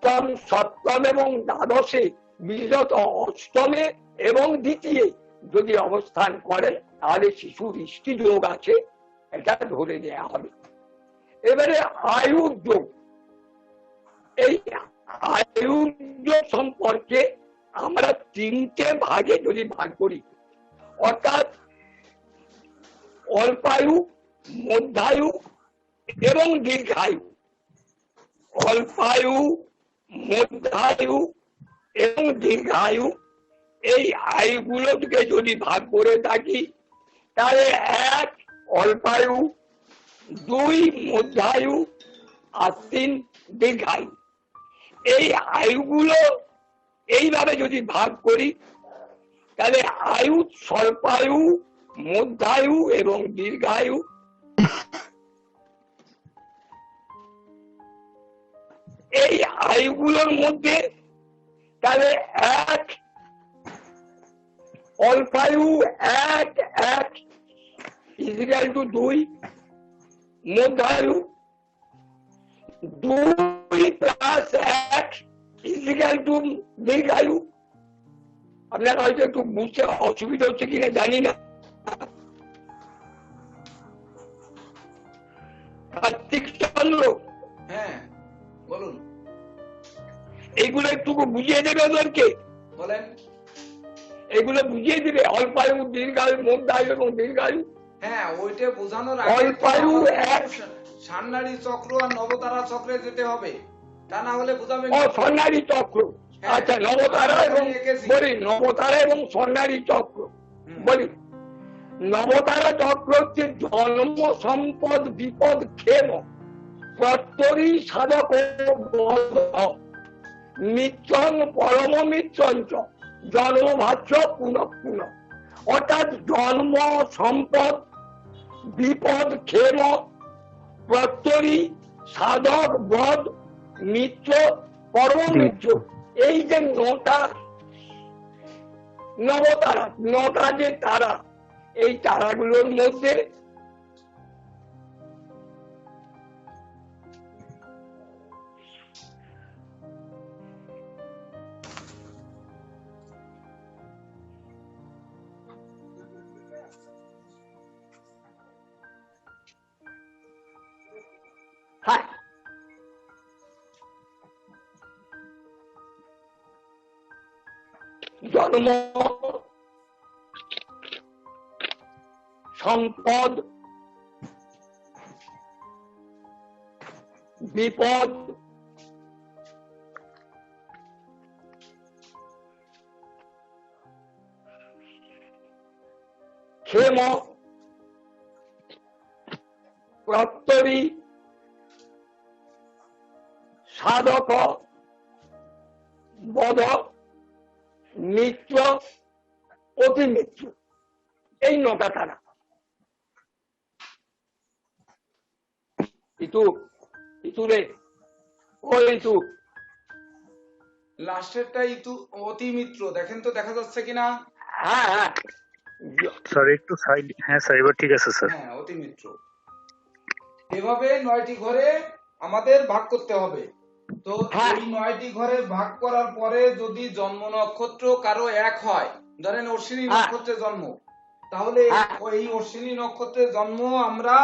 8ম, 7ম এবং 12শে, বিশেষত 8মে এবং 2য় যদি অবস্থান করেন, তাহলে শিশু দৃষ্টি যোগ আছে, এটা ধরে নেওয়া হবে। এবারে আয়ুর যোগ, এই আয়ুর যোগ সম্পর্কে আমরা 3টে ভাগে যদি ভাগ করি, অর্থাৎ অল্পায়ু, মধ্যায়ু এবং দীর্ঘায়ু। অল্পায়ু মধ্যায়ু এবং দীর্ঘায়ু, এই আয়ুগুলোকে যদি ভাগ করে থাকি তাহলে 1 অল্পায়ু, 2 মধ্যায়ু আর 3 দীর্ঘায়ু। এই আয়ুগুলো এইভাবে যদি ভাগ করি তাহলে আয়ু স্বল্পায়ু, মধ্যায়ু এবং দীর্ঘায়ু। এই আয়ুগুলোর মধ্যে তাহলে 1 অল্পায়ু 1 ইজিক্যাল টু 2, মধ্যায়ু 2 প্লাস 1 ইজিক্যাল টু দীর্ঘায়ু। আপনারা হয়তো একটু বুঝতে অসুবিধা হচ্ছে কিনা জানি না। কার্তিক চন্দ্র, হ্যাঁ বলুন, এইগুলো একটু বুঝিয়ে দেবে ওদেরকে, বলেন। এগুলো বুঝিয়ে দিবে অল্পায়ু, দীর্ঘায়ু, মধ্যায়ু এবং দীর্ঘায়ু। হ্যাঁ, ওইটা বোঝানোর অল্পায়ু এক সান্নাড়ি চক্র আর নবতারা চক্রে যেতে হবে, তা না হলে বুঝাবেন। ও স্বর্ণালী চক্র, আচ্ছা নবতারা এবং বলি নবতারা এবং স্বর্ণালী চক্র বলি। নবতারা চক্র হচ্ছে জন্ম, সম্পদ, বিপদ, ক্ষেম, প্রত্যরী, সাধক, মিত্রং পরম মিত্রঞ্চ, জন্ম ভাষ্য পুনঃ পুনঃ। অর্থাৎ জন্ম, সম্পদ, বিপদ, ক্ষেম, প্রত্যরী, সাধক, বধ, মিত্র, পরম মিত্র, এই যে 9টা নবতারা, 9টা যে তারা, এই তারাগুলোর মধ্যে হ্যাঁ জন্ম, সম্পদ, বিপদ, ক্ষেম, প্রত্যরী, সাধক, বধ, মিত্র, অতি মিত্র, এই 9টা তারা। ইতুরে ও ইতু লাস্টেরটা ইতু অতি মিত্র, দেখেন তো দেখা যাচ্ছে কিনা। হ্যাঁ হ্যাঁ স্যার একটু সাইড, হ্যাঁ স্যার এবার ঠিক আছে স্যার। হ্যাঁ অতি মিত্র। এভাবে 9টি ঘরে আমাদের ভাগ করতে হবে। তো এই 9টি ঘরে ভাগ করার পরে যদি জন্ম নক্ষত্র কারো 1 হয়, ধরেন অশ্বিনী নক্ষত্রে জন্ম, তাহলে এই অশ্বিনী নক্ষত্রে জন্ম আমরা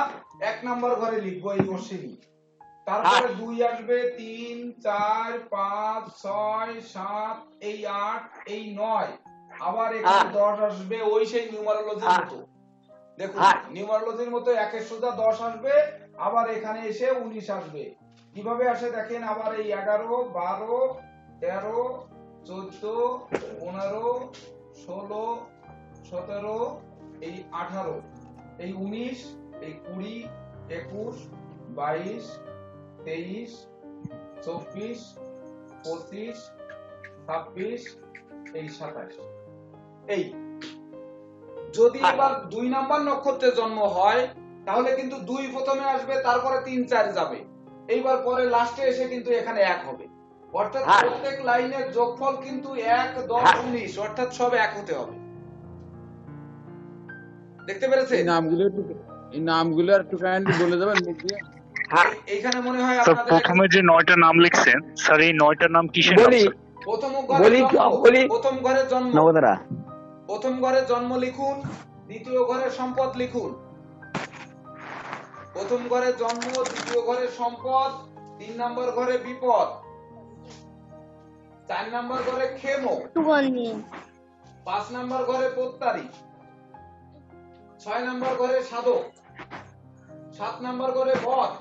1 নম্বর ঘরে লিখবো এই অশ্বিনী। তারপরে 2 আসবে, 3, 4, 5, 6, 7, এই 8, এই 9, আবার এখানে 10 আসবে, ওই সেই নিউমারোলজির মতো। দেখুন নিউমারোলজির মতো 1 এর সোজা 10 আসবে, আবার এখানে এসে 19 আসবে। কিভাবে আসে দেখেন, আবার এই 11, 12, 13, 14, 15, 16, 17, এই 18, এই 19, এই 20, 21, 22, 23, 24, 25, 26, এই 27। এই যদি এবার 2 নাম্বার নক্ষত্রে জন্ম হয় তাহলে কিন্তু 2 প্রথমে আসবে, তারপরে 3, 4 যাবে, এইবার পরে লাস্টে এসে কিন্তু এখানে 1 হবে। অর্থাৎ প্রত্যেক লাইনের যোগফল কিন্তু 1, 10, 19, অর্থাৎ সব 1 হতে হবে। দেখতে পেরেছেন? এই নামগুলো একটু কাইন্ডলি বলে দেবেন মুখ দিয়ে। এইখানে মনে হয় স্যার আপনাদের প্রথমে যে 9টা নাম লিখছেন স্যার, এই 9টার নাম কিসের নাম স্যার? প্রথম ঘরে জন্ম লিখুন, দ্বিতীয় ঘরে সম্পদ লিখুন। প্রথম ঘরে জন্ম, দ্বিতীয় ঘরে সম্পদ, 3 নম্বর ঘরে বিপদ, 4 নম্বর ঘরে ক্ষেম, 5 নম্বর ঘরে প্রত্যারী, 6 নম্বর ঘরে সাধক, 7 নম্বর ঘরে বধ,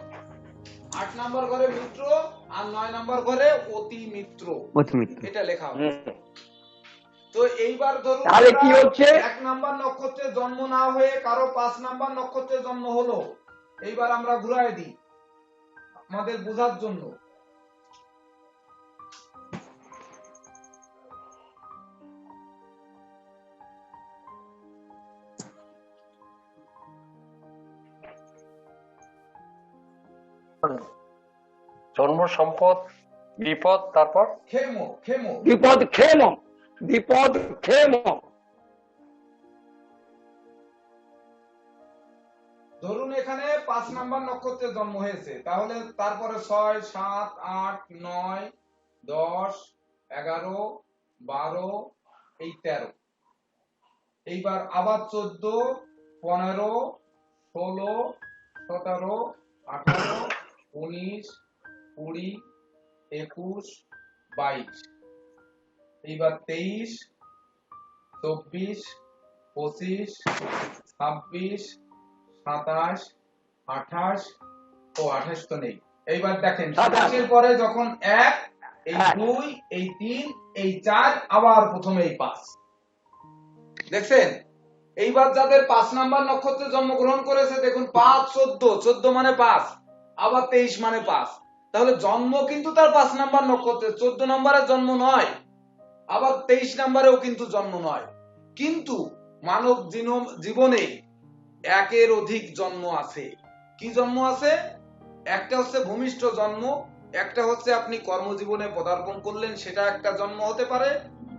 8 নম্বর ঘরে মিত্র, আর আর 9 নাম্বার ঘরে অতি মিত্র, এটা লেখা হবে। তো এইবার ধরুন তাহলে কি হচ্ছে? 1 নাম্বার নক্ষত্রে জন্ম না হয়ে কারো 5 নাম্বার নক্ষত্রে জন্ম হলো, এইবার আমরা ঘুরাই দিই আমাদের বোঝার জন্য। জন্ম, সম্পদ, বিপদ, তারপর খেমো খেমো বিপদ ক্ষেম, বিপদ ক্ষেম। ধরুন এখানে 5 নাম্বার নক্ষত্রে জন্ম হয়েছে, তাহলে তারপরে 6, 7, 8, 9, 10, 11, 12, এই 13, এইবার আবার 14, 15, 16, 17, 18, 19, 20, 21, 22, এইবার 23, 24, 25, 26, 27, 28, ও 28 তো নেই। এইবার দেখেন 27 পরে যখন 1, এই 2, এই 3, এই 4, আবার প্রথমে এই 5, দেখছেন? এইবার যাদের 5 নাম্বার নক্ষত্রে জন্মগ্রহণ করেছে দেখুন 5, 14, 14 মানে 5, আবার 23 মানে 5, তাহলে জন্ম কিন্তু তার 5 নাম্বার নক্ষত্রে, 14 নম্বরে জন্ম নয়, আবার 23 নম্বরেও কিন্তু জন্ম নয়। কিন্তু মানব জীবনে একের অধিক জন্ম আছে। কি জন্ম আছে? একটা হচ্ছে ভূমিষ্ঠ জন্ম, একটা হচ্ছে আপনি কর্মজীবনে পদার্পণ করলেন সেটা একটা জন্ম হতে পারে,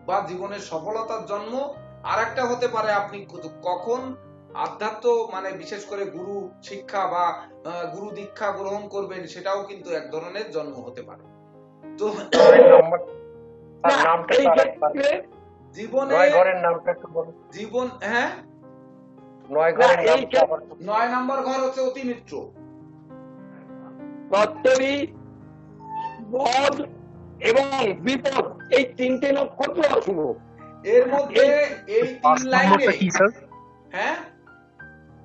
বা জীবনের সফলতার জন্ম, আর একটা হতে পারে আপনি কখন আধ্যাত্ম মানে বিশেষ করে গুরু শিক্ষা বা গুরু দীক্ষা গ্রহণ করবেন, সেটাও কিন্তু এক ধরনের জন্ম হতে পারে। তো জীবনে 9 ঘরের নামটা একটু বলুন। জীবন, হ্যাঁ 9 ঘরের নামটা 9 নাম্বার ঘর হচ্ছে অতি মিত্র, কর্তরী, বদ এবং বিপদ, এই 3টে নক্ষত্র অশুভ। এর মধ্যে এই 3 লাইনে কি স্যার? হ্যাঁ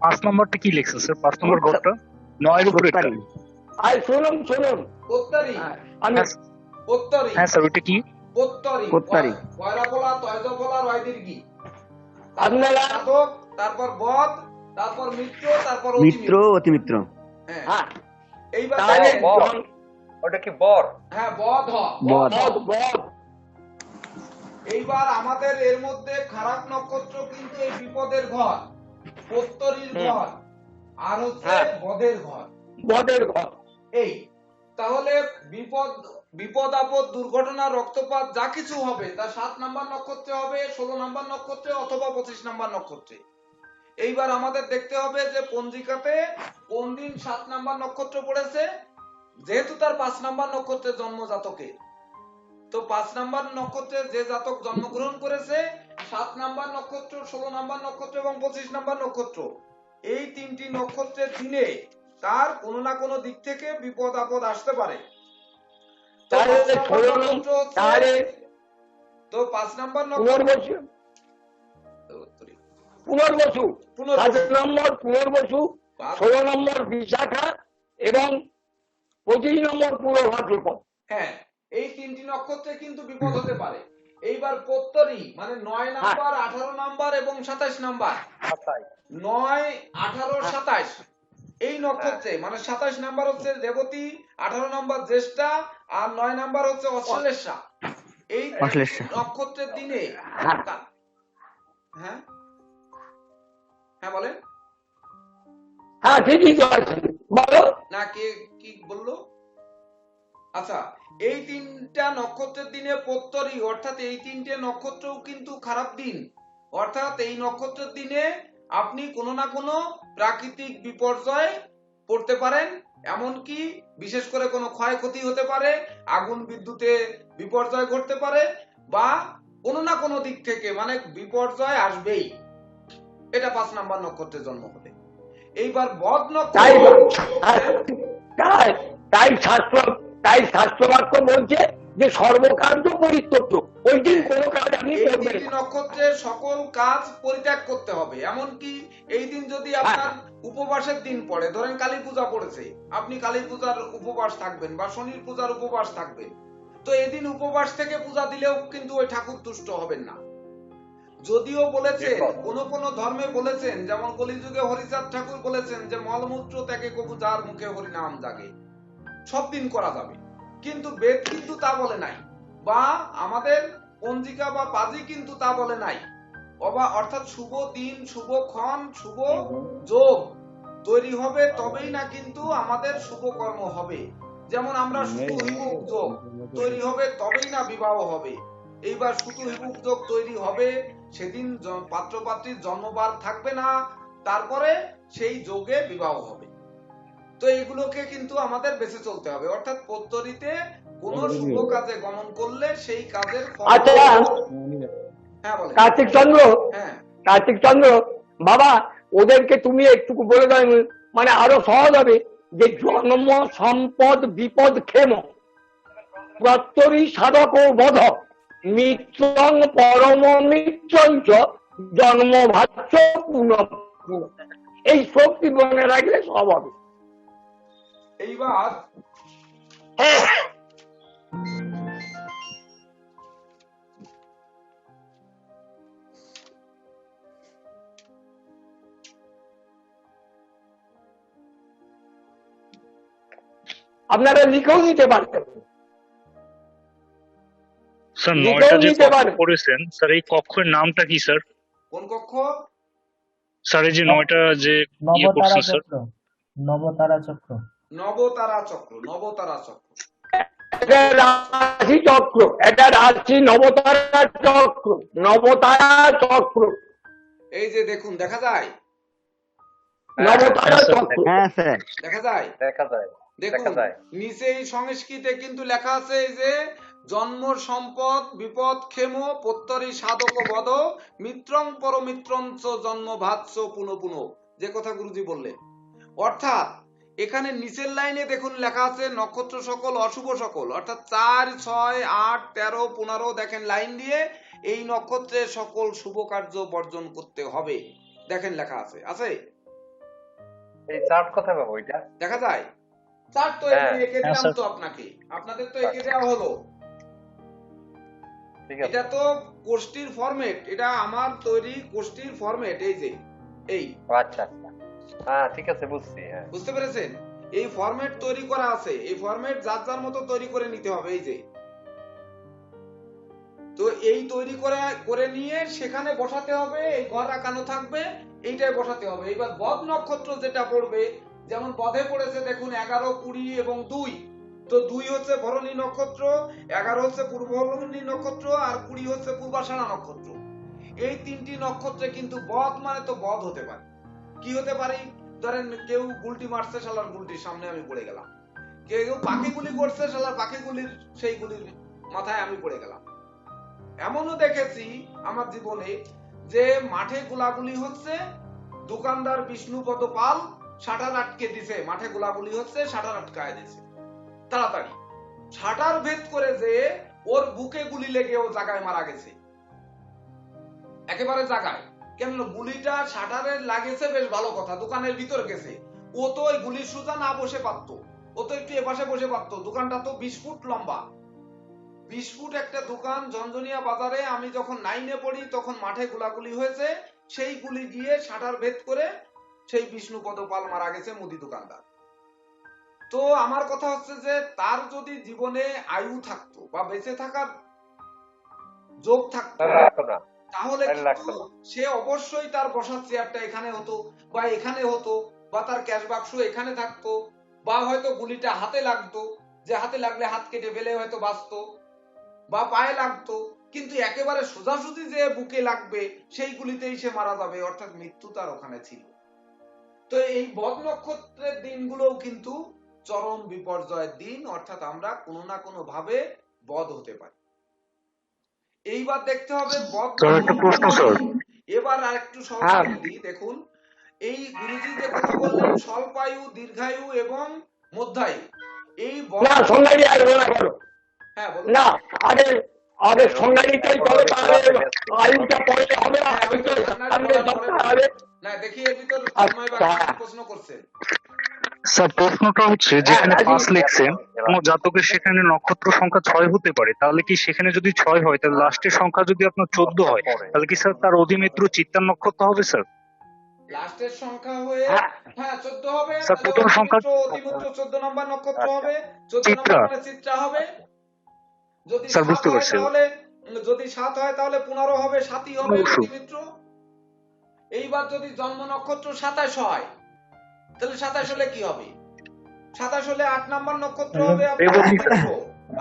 5 নম্বরটা কি লিখছে স্যার? 5 নম্বর ঘরটা 9 এর উপরে একটা। আর শুনুন উত্তরি, আমি উত্তরি, হ্যাঁ স্যার ওইটা কি? উত্তরি পয়রা ফলা তয়জ ফলা রয় দীর্ঘি, আপনারা সাধক, তারপর বদ, তারপর মিত্র, তারপর অতি মিত্র। হ্যাঁ এইবার তাহলে দেখেন, ওটা কি বর? হ্যাঁ বদ বদ। এইবার আমাদের এর মধ্যে খারাপ নক্ষত্র কিন্তু এই বিপদের ঘর, উত্তরীর ঘর, আর হচ্ছে বদের ঘর। বদের ঘর। এই তাহলে বিপদ আপদ দুর্ঘটনা রক্তপাত যা কিছু হবে তা 7 নাম্বার নক্ষত্রে হবে, 16 নাম্বার নক্ষত্রে অথবা 25 নাম্বার নক্ষত্রে। এইবার আমাদের দেখতে হবে যে পঞ্জিকাতে কোন দিন 7 নাম্বার নক্ষত্র পড়েছে, যেহেতু তার 5 নাম্বার নক্ষত্রে জন্ম জাতকে, তো 5 নাম্বার নক্ষত্রে যে জাতক জন্মগ্রহণ করেছে 7 নাম্বার নক্ষত্র, 16 নাম্বার নক্ষত্র এবং 25 নাম্বার নক্ষত্র, এই 3টি নক্ষত্রের দিনে তার কোনো না কোনো দিক থেকে বিপদ আপদ আসতে পারে। তো 5 নাম্বার নক্ষত্র পুনর্বসু, 7 নম্বর পুনর্বসু, 16 নম্বর বিশাখা এবং 25 নম্বর পূর্ব ভাদ্রপদ। হ্যাঁ, এই 3টি নক্ষত্রে কিন্তু বিপদ হতে পারে। এইবার প্রত্যরি মানে 9 নাম্বার, 18 নাম্বার এবং 27 নাম্বার, 9, 18, 27 এই নক্ষত্রে মানে 27 নাম্বার হচ্ছে রেবতী, 18 নাম্বার জ্যেষ্ঠা আর 9 নাম্বার হচ্ছে অশ্লেষা। এই নক্ষত্রের দিনে হ্যাঁ হ্যাঁ বলেন। হ্যাঁ ঠিকই বলেছেন, বলো না কে কি বললো? আচ্ছা, এই 3টা নক্ষত্রের দিনে প্রত্যরি অর্থাৎ এই 3টে নক্ষত্রও কিন্তু খারাপ দিন, অর্থাৎ এই নক্ষত্রের দিনে আপনি কোনো না কোনো প্রাকৃতিক বিপর্যয় পড়তে পারেন, এমনকি বিশেষ করে কোনো ক্ষয়ক্ষতি হতে পারে, আগুন বিদ্যুতে বিপর্যয় ঘটতে পারে, বা কোনো না কোনো দিক থেকে মানে বিপর্যয় আসবেই, এটা 5 নাম্বার নক্ষত্রে জন্ম হলে। এইবার বদ নক্ষত্র, তাই শাস্ত্র বাক্য বলছে যে সর্বকার্য পরিত্যক্ত, ওই দিন কোনো কাজ আপনি এই করবেন তিনটি না। নক্ষত্রের সকল কাজ পরিত্যাগ করতে হবে। এমনকি এই দিন যদি আপনার উপবাসের দিন পড়ে, ধরেন কালী পূজা পড়েছে, আপনি কালী পূজার উপবাস থাকবেন বা শনির পূজার উপবাস থাকবেন, তো এদিন উপবাস থেকে পূজা দিলেও কিন্তু ওই ঠাকুর তুষ্ট হবেন না। যদিও বলেছেন কোন ধর্মে বলেছেন, যেমন কলিযুগে হরিচাঁদ ঠাকুর বলেছেন যে মলমূত্র ত্যাগে কবু যার মুখে হরিনাম জাগে, সব দিন করা যাবে, কিন্তু বেদ কিন্তু তা বলে নাই, বা আমাদের পঞ্জিকা বা পাজি কিন্তু তা বলে নাই। অর্থাৎ শুভ দিন, শুভ ক্ষণ, শুভ যোগ তৈরি হবে তবেই না কিন্তু আমাদের শুভ কর্ম হবে। যেমন আমরা শুধু হিবুক যোগ তৈরি হবে তবেই না বিবাহ হবে। এইবার শুধু হিবুক যোগ তৈরি হবে, সেদিন পাত্র পাত্রীর জন্মবার থাকবে না, তারপরে সেই যোগে বিবাহ হবে। তো এগুলোকে কিন্তু আমাদের বেঁচে চলতে হবে, অর্থাৎ পদ্ধতিতে কোন শুভ কাজে গমন করলে সেই কাজের ফল। আচ্ছা হ্যাঁ বলেন। কার্তিক চন্দ্র, হ্যাঁ কার্তিক চন্দ্র বাবা, ওদেরকে তুমি একটু বলে দাও, মানে আরো সহজ হবে, যে জন্ম সম্পদ বিপদ ক্ষেম প্রত্যরি সাধক ও বধ মিত্রং পরম মিত্রঞ্চ জন্ম ভাচ্য পুনঃ পুনঃ। এই শক্তি মনে রাখলে সব হবে। এইবার আপনারা লিখেও নিতে পারতেন, স্যার লিখেও 9টা যে নিতে কক্ষ পারেন। করেছেন স্যার, এই কক্ষের নামটা কি স্যার? কোন কক্ষ? স্যার এই যে 9টা যে ইয়ে নবতারা করছেন স্যার, চক্র, নবতারা চক্র। নবতারা চক্র, নবতারা চক্র। এটা রাশি চক্র, এটা রাশি নবতারা চক্র, নবতারা চক্র, এই যে দেখুন, দেখা যায়, নবতারা হ্যাঁ, স্যার। চক্র। হ্যাঁ স্যার, দেখা যায়, দেখা যায়, দেখুন দেখা যায়। নিচে এই সংস্কৃতে কিন্তু লেখা আছে এই যে জন্ম সম্পদ বিপদ ক্ষেম প্রত্যরি সাধক বধ মিত্রং পরমিত্রঞ্চ জন্ম ভাৎস পুনঃ পুনঃ, যে কথা গুরুজি বললেন। অর্থাৎ এখানে নিচের লাইনে দেখুন লেখা আছে নক্ষত্র সকল অশুভ সকল, অর্থাৎ 4, 6, 8, 13, 15 দেখেন লাইন দিয়ে এই নক্ষত্রের সকল শুভ কার্য বর্জন করতে হবে, দেখেন লেখা আছে, আছে এই চার্ট কোথায় পাবো এটা? দেখা যায়। চার্ট তো হ্যাঁ, এঁকে দিলাম তো আপনাকে, আপনাদের তো এঁকে দেওয়া হলো। ঠিক আছে। এটা তো কোষ্ঠীর ফরম্যাট, এটা আমার তৈরি কোষ্ঠীর ফরম্যাট, এই যে এই, আচ্ছা আচ্ছা, হ্যাঁ ঠিক আছে, বুঝছি। হ্যাঁ বুঝতে পেরেছেন? এই ফরম্যাট তৈরি করা আছে, এই ফরম্যাট যার যার মতো তৈরি করে নিতে হবে, এই যে। তো এই তৈরি করে নিয়ে সেখানে বসাতে হবে, এই ঘর আঁকানো থাকবে, এইটাই বসাতে হবে। এবার বদ নক্ষত্র যেটা পড়বে, যেমন বধে পড়েছে দেখুন 11, 20 এবং 2, তো 2 হচ্ছে ভরণী নক্ষত্র, 11 হচ্ছে পূর্ব ভরণী নক্ষত্র, আর 20 হচ্ছে পূর্বাষাঢ়া নক্ষত্র। এই তিনটি নক্ষত্রে কিন্তু বদ মানে তো বদ হতে পারে। কি হতে পারে? ধরেন কেউ গুলটি মারছে, শালার গুলটির সামনে আমি পড়ে গেলাম। কেউ পাখি গুলি করছে, শালার পাখি গুলির সেই গুলির মাথায় আমি পড়ে গেলাম। এমনও দেখেছি আমার জীবনে যে মাঠে গোলাগুলি হচ্ছে, দোকানদার বিষ্ণুপদ পাল শাটার আটকে দিছে, মাঠে গোলাগুলি হচ্ছে, শাটার আটকায় দিছে, তাড়াতাড়ি শাটার ভেদ করে যে ওর বুকে গুলি লেগে ও জায়গায় মারা গেছে, একেবারে জায়গায়। কেন? গুলিটা শাটারে লাগেছে, বেশ ভালো কথা, দোকানের ভিতর গেছে, ও তো ওই গুলির সোজা না বসে পারতো, ও তো একটু এপাশে বসে পারতো। দোকানটা তো 20 ফুট লম্বা, 20 ফুট একটা দোকান ঝনঝনিয়া বাজারে। আমি যখন 9-এ পড়ি তখন মাঠে গোলাগুলি হয়েছে, সেই গুলি গিয়ে শাটার ভেদ করে সেই বিষ্ণুপদ পাল মারা গেছে, মুদি দোকানদার। তো আমার কথা হচ্ছে যে তার যদি জীবনে আয়ু থাকতো বা বেঁচে থাকার যোগ থাকতো, তাহলে কিন্তু সে অবশ্যই তার বসার চেয়ারটা এখানে হতো, বা এখানে হতো, বা তার ক্যাশ বাক্স এখানে থাকতো, বা হয়তো গুলিটা হাতে লাগতো, যে হাতে লাগলে হাত কেটে ফেলে হয়তো বাঁচতো, বা পায়ে লাগতো, কিন্তু একেবারে সোজাসুজি যে বুকে লাগবে সেই গুলিতেই সে মারা যাবে, অর্থাৎ মৃত্যু তার ওখানে ছিল। তো এই বদ নক্ষত্রের দিনগুলোও কিন্তু চরম বিপর্যয়ের দিন, অর্থাৎ আমরা কোনো না কোনো ভাবে বদ হতে পারি। এইবার দেখতে হবে বদ। একটা প্রশ্ন স্যার, এবার আরেকটু সহজ বলি, দেখুন এই গুরুজি যে কথা বললেন স্বল্পায়ু, দীর্ঘায়ু এবং মধ্যায়ু, এই না সংজ্ঞা দিয়ে আসবে না, হ্যাঁ বলুন। না, আগে আগে সংজ্ঞাটাই বলো, তাহলে আইনটা পড়লে হবে না। হ্যাঁ, ওই তো সামনে সপ্তাহে হবে। না দেখি এর ভিতর তন্ময় বাবু আচ্ছা। কি প্রশ্ন করছেন। স্যার প্রশ্নটা হচ্ছে যেখানে 5 লিখছেন কোন জাতকের সেখানে নক্ষত্র সংখ্যা 6 হতে পারে, তাহলে কি সেখানে যদি 6 হয় তাহলে লাস্টের সংখ্যা যদি আপনার 14 হয় তাহলে কি স্যার তার অধিমিত্র চিত্তার নক্ষত্র হবে স্যার? লাস্টের সংখ্যা হয়ে হ্যাঁ। হ্যাঁ 14 হবে, স্যার, তাহলে প্রথম সংখ্যা- অতিমিত্র 14 নম্বর নক্ষত্র হবে, 14 চিত্রা। নম্বর মানে চিত্রা হবে। যদি স্যার, 7 বুঝতে হয় পারছি। তাহলে যদি 7 হয় তাহলে 15 হবে, 7ই হবে অবশ্যই। অতিমিত্র। এইবার যদি জন্ম নক্ষত্র 27 হয় তাহলে 27 হলে কি হবে? 27 হলে 8 নম্বর নক্ষত্র হবে আপনার এবং- অতিমিত্র।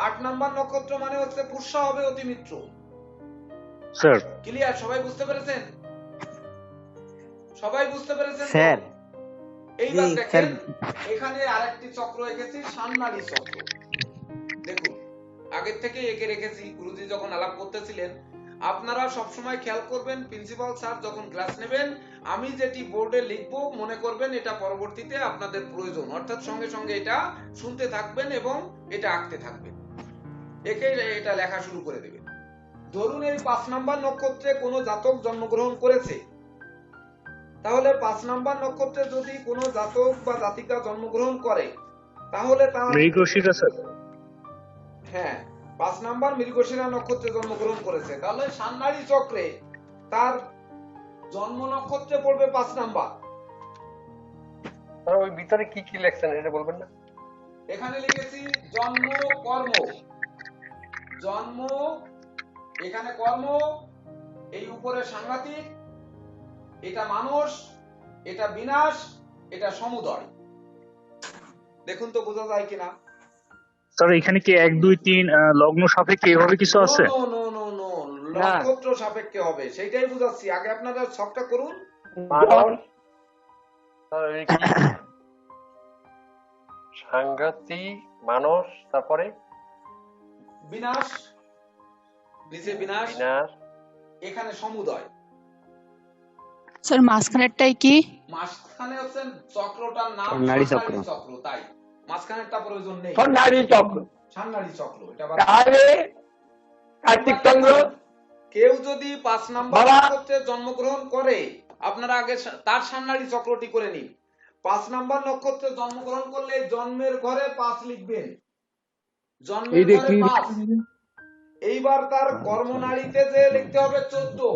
8 নম্বর নক্ষত্র মানে হচ্ছে পুষ্যা হবে অতিমিত্র। Sir clear? সবাই বুঝতে পেরেছেন? সবাই বুঝতে পেরেছেন তো? স্যার, এইবার জি, দেখেন স্যার। এখানে আরেকটি চক্র এঁকেছি, সান্নালী চক্র। দেখুন আগের থেকে এঁকে রেখেছি, গুরুজি যখন আলাপ করতেছিলেন। আপনারা সব সময় খেয়াল করবেন, প্রিন্সিপাল স্যার যখন ক্লাস নেবেন আমি যেটি বোর্ডে লিখবো মনে করবেন এটা পরবর্তীতে আপনাদের প্রয়োজন, অর্থাৎ সঙ্গে সঙ্গে এটা শুনতে থাকবেন এবং এটা আঁকতে থাকবেন, একে এটা লেখা শুরু করে দেবেন। ধরুন এই 5 নাম্বার নক্ষত্রে কোনো জাতক জন্মগ্রহণ করেছে, তাহলে 5 নাম্বার নক্ষত্রে যদি কোনো জাতক বা জাতিকা জন্মগ্রহণ করে তাহলে তার মৃগশিরা স্যার। হ্যাঁ 5 নাম্বার মৃগশিরা নক্ষত্রে জন্মগ্রহণ করেছে, তাহলে সান্নালী চক্রে তার জন্ম নক্ষত্রে পড়বে 5 নাম্বার। স্যার ওই ভিতরে কি কি লেখছেন এটা বলবেন না? এখানে লিখেছি জন্ম কর্ম, জন্ম এখানে কর্ম, এই উপরে সাংঘাতিক, এটা মানুষ, এটা বিনাশ, এটা সমুদয়। দেখুন তো বোঝা যায় কিনা? স্যার এখানে কি 1 2 3 লগ্ন সাপেক্ষে এভাবে কিছু আছে? নো নো নো নো, নক্ষত্র সাপেক্ষে হবে, সেইটাই বুঝাচ্ছি। আগে আপনারা ছকটা করুন। মানুষ, স্যার এই কি সাংঘাতিক, মানুষ, তারপরে বিনাশ, নিচে বিনাশ, বিনাশ, এখানে সমুদয়। স্যার মাঝখানেরটাই কি? মাঝখানে হচ্ছে চক্রটার নাম সান্নালী চক্র। সান্নালী চক্র, তাই মাঝখানেরটা প্রয়োজন নেই। নারী চক্র। সান্নালী চক্র এটা বাদ। তাহলে কার্তিক চন্দ্র কেউ যদি 5 নাম্বার বাবা। নক্ষত্রে জন্মগ্রহণ করে, আপনারা আগে তার সান্নালী চক্রটি করে নিন। 5 নাম্বার নক্ষত্রে জন্মগ্রহণ করলে জন্মের ঘরে 5 লিখবেন, জন্মের ঘরে 5। এইবার তার কর্মনালীতে যে লিখতে হবে 14।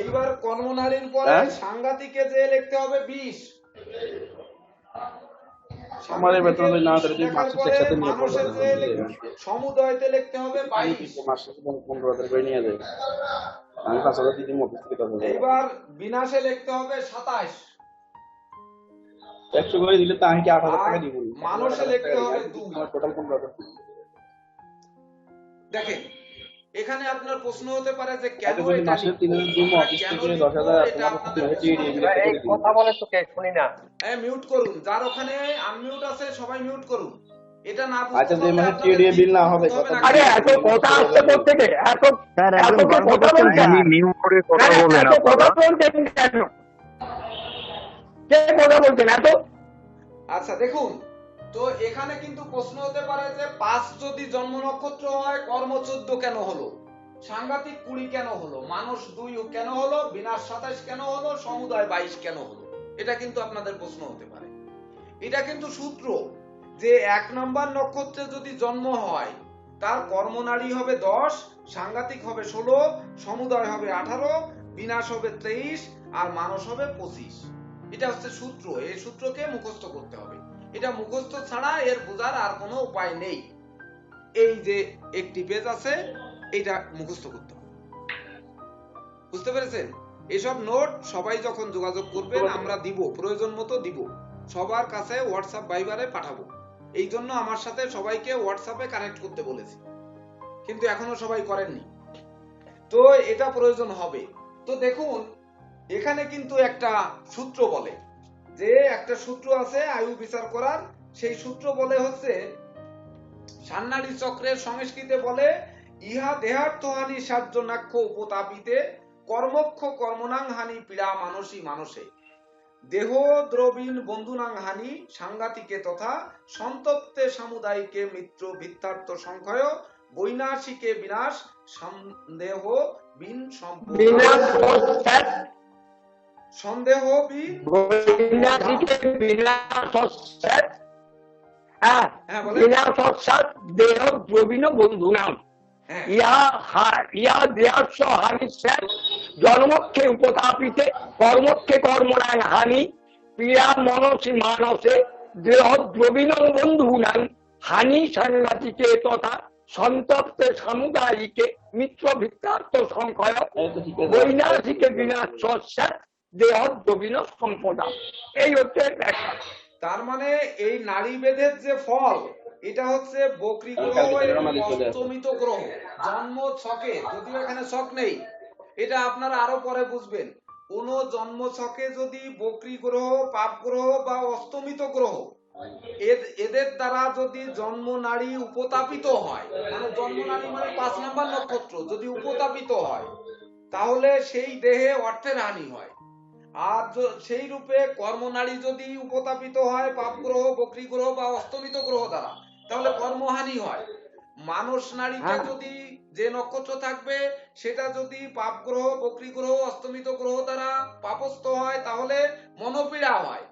এইবার কর্মনালীর পরে সাংঘাতিকে যে লিখতে হবে 20। আমাদের বেতন না ধরে যে লেখার মাসের পরে একসাথে নিয়ে মানুষের যে সমুদয়তে লিখতে হবে 22। মাসে 15,000 করে নিয়ে যায়। আমি 5,000 দিদি অফিস থেকে কথা বলি। এইবার বিনাশে লিখতে হবে 27। 100 করে দিলে তা আমি কি 8,000 টাকা দিব? মানুষে লিখতে হবে 2। আমার টোটাল 15,000। দেখেন এখানে আপনার প্রশ্ন হতে পারে যে কেন আচ্ছা, যদি এটা মাসে লিখবো? 3,000 দিব আমরা অফিস কেন থেকে লিখবো? 10,000 এটা আপনার আপনাদের প্রতি প্রশ্ন দিয়ে হতে পারে। এই কথা বলে তো কে শুনি না। মিউট করুন, যার ওখানে আনমিউট আছে সবাই মিউট করুন। এটা না বুঝতে আচ্ছা, যে পারলে মাসে আপনাদের টিএডিএ বিল না হবে, বুঝতে কথা আরে এত কথা আসছে কোত্থেকে? এত স্যার, এত একদম কে গল্প কথা করছেন, বলছেন? আপনি মিউট করে কথা আরে বলেন এত কথা আপনারা। বলছেন কেন? কে কথা বলছেন এত? আচ্ছা দেখুন তো এখানে কিন্তু প্রশ্ন হতে পারে যে 5 যদি জন্ম নক্ষত্র হয় কর্ম 14 কেন হলো, সাংঘাতিক 20 কেন হলো, মানুষ 2 কেন হলো, বিনাশ 27 কেন হলো, সমুদয় 22 কেন হলো? এটা কিন্তু আপনাদের প্রশ্ন হতে পারে। এটা কিন্তু সূত্র যে 1 নাম্বার নক্ষত্রে যদি জন্ম হয় তার কর্মনালী হবে 10, সাংঘাতিক হবে 16, সমুদয় হবে 18, বিনাশ হবে 23 আর মানুষ হবে 25। এটা হচ্ছে সূত্র, এই সূত্রকে মুখস্থ করতে হবে। এটা মুখস্থ ছাড়া এর বোঝার আর কোনো উপায় নেই। এই যে একটি পেজ আছে এটা মুখস্থ করতে হবে, বুঝতে পেরেছেন? এসব নোট সবাই যখন যোগাযোগ করবেন আমরা দিব, প্রয়োজন মতো দিব, সবার কাছে হোয়াটসঅ্যাপ ভাইবারে পাঠাবো। এই জন্য আমার সাথে সবাইকে হোয়াটসঅ্যাপে কানেক্ট করতে বলেছি, কিন্তু এখনো সবাই করেননি, তো এটা প্রয়োজন হবে। তো দেখুন এখানে কিন্তু একটা সূত্র বলে, যে একটা সূত্র আছে আয়ু বিচার করার, সেই সূত্র বলে হচ্ছে সান্নালী চক্রের সংস্কৃতে বলে ইহা দেহার্থহানি সাহায্য নাক্ষ উপতাপিতে কর্মক্ষ কর্মনাং হানি পীড়া মানসী মানুষে। দেহ দ্রবীণ বন্ধুনাং হানি সাংঘাতিকে তথা সন্তপ্তে সামুদায়িকে মিত্র ভিত্তার্থ সংখ্যয় বৈনাশিকে বিনাশ সন্দেহ বিন সম্পদ বিনাশ পশ্চাৎ সন্দেহ বিন বৈনাশিকে বিনাশ পশ্চাৎ হ্যাঁ হ্যাঁ বলে বিনাশ পশ্চাৎ দেহ দ্রবীণ বন্ধুনাম হ্যাঁ ইয়া দেহস্য হানি স্যার জন্মক্ষে উপতাপিতে কর্মক্ষে কর্মণাং হানি প্রিয়া মনসি মানসে দেহ দ্রবীণ বন্ধুনাং হানি সাংঘাতিকে তথা সন্তপ্তে সামুদায়িকে মিত্র ভিত্তার্থ সংখ্যয় এই তো ঠিক আছে বৈনাশিকে বিনাশ পশ্চাৎ দেহ দ্রবীণ সম্পদা। এই হচ্ছে ব্যাখ্যা। তার মানে এই নারী বেদের যে ফল এটা হচ্ছে বকরি গ্রহ এবং অস্তমিত গ্রহ জন্ম ছকে, যদিও এখানে ছক নেই, এটা আপনারা আরো পরে বুঝবেন। কোন জন্ম ছকে যদি বকরি গ্রহ, পাপ গ্রহ বা অস্তমিত গ্রহ এদের দ্বারা যদি জন্ম নারী উপতাপিত হয়, মানে জন্ম নারী মানে 5 নাম্বার নক্ষত্র যদি উপতাপিত হয়, তাহলে সেই দেহে অর্থের হানি হয়। আর সেই রূপে কর্মনারী যদি উপতাপিত হয় পাপ গ্রহ, বকরি গ্রহ বা অস্তমিত গ্রহ দ্বারা, তাহলে কর্মহানি হয়। মানস নারীতে যদি যে নক্ষত্র থাকবে সেটা যদি পাপ গ্রহ, বকরি গ্রহ, অস্তমিত গ্রহ দ্বারা পাপস্থ হয়, তাহলে মনোপীড়া হয়।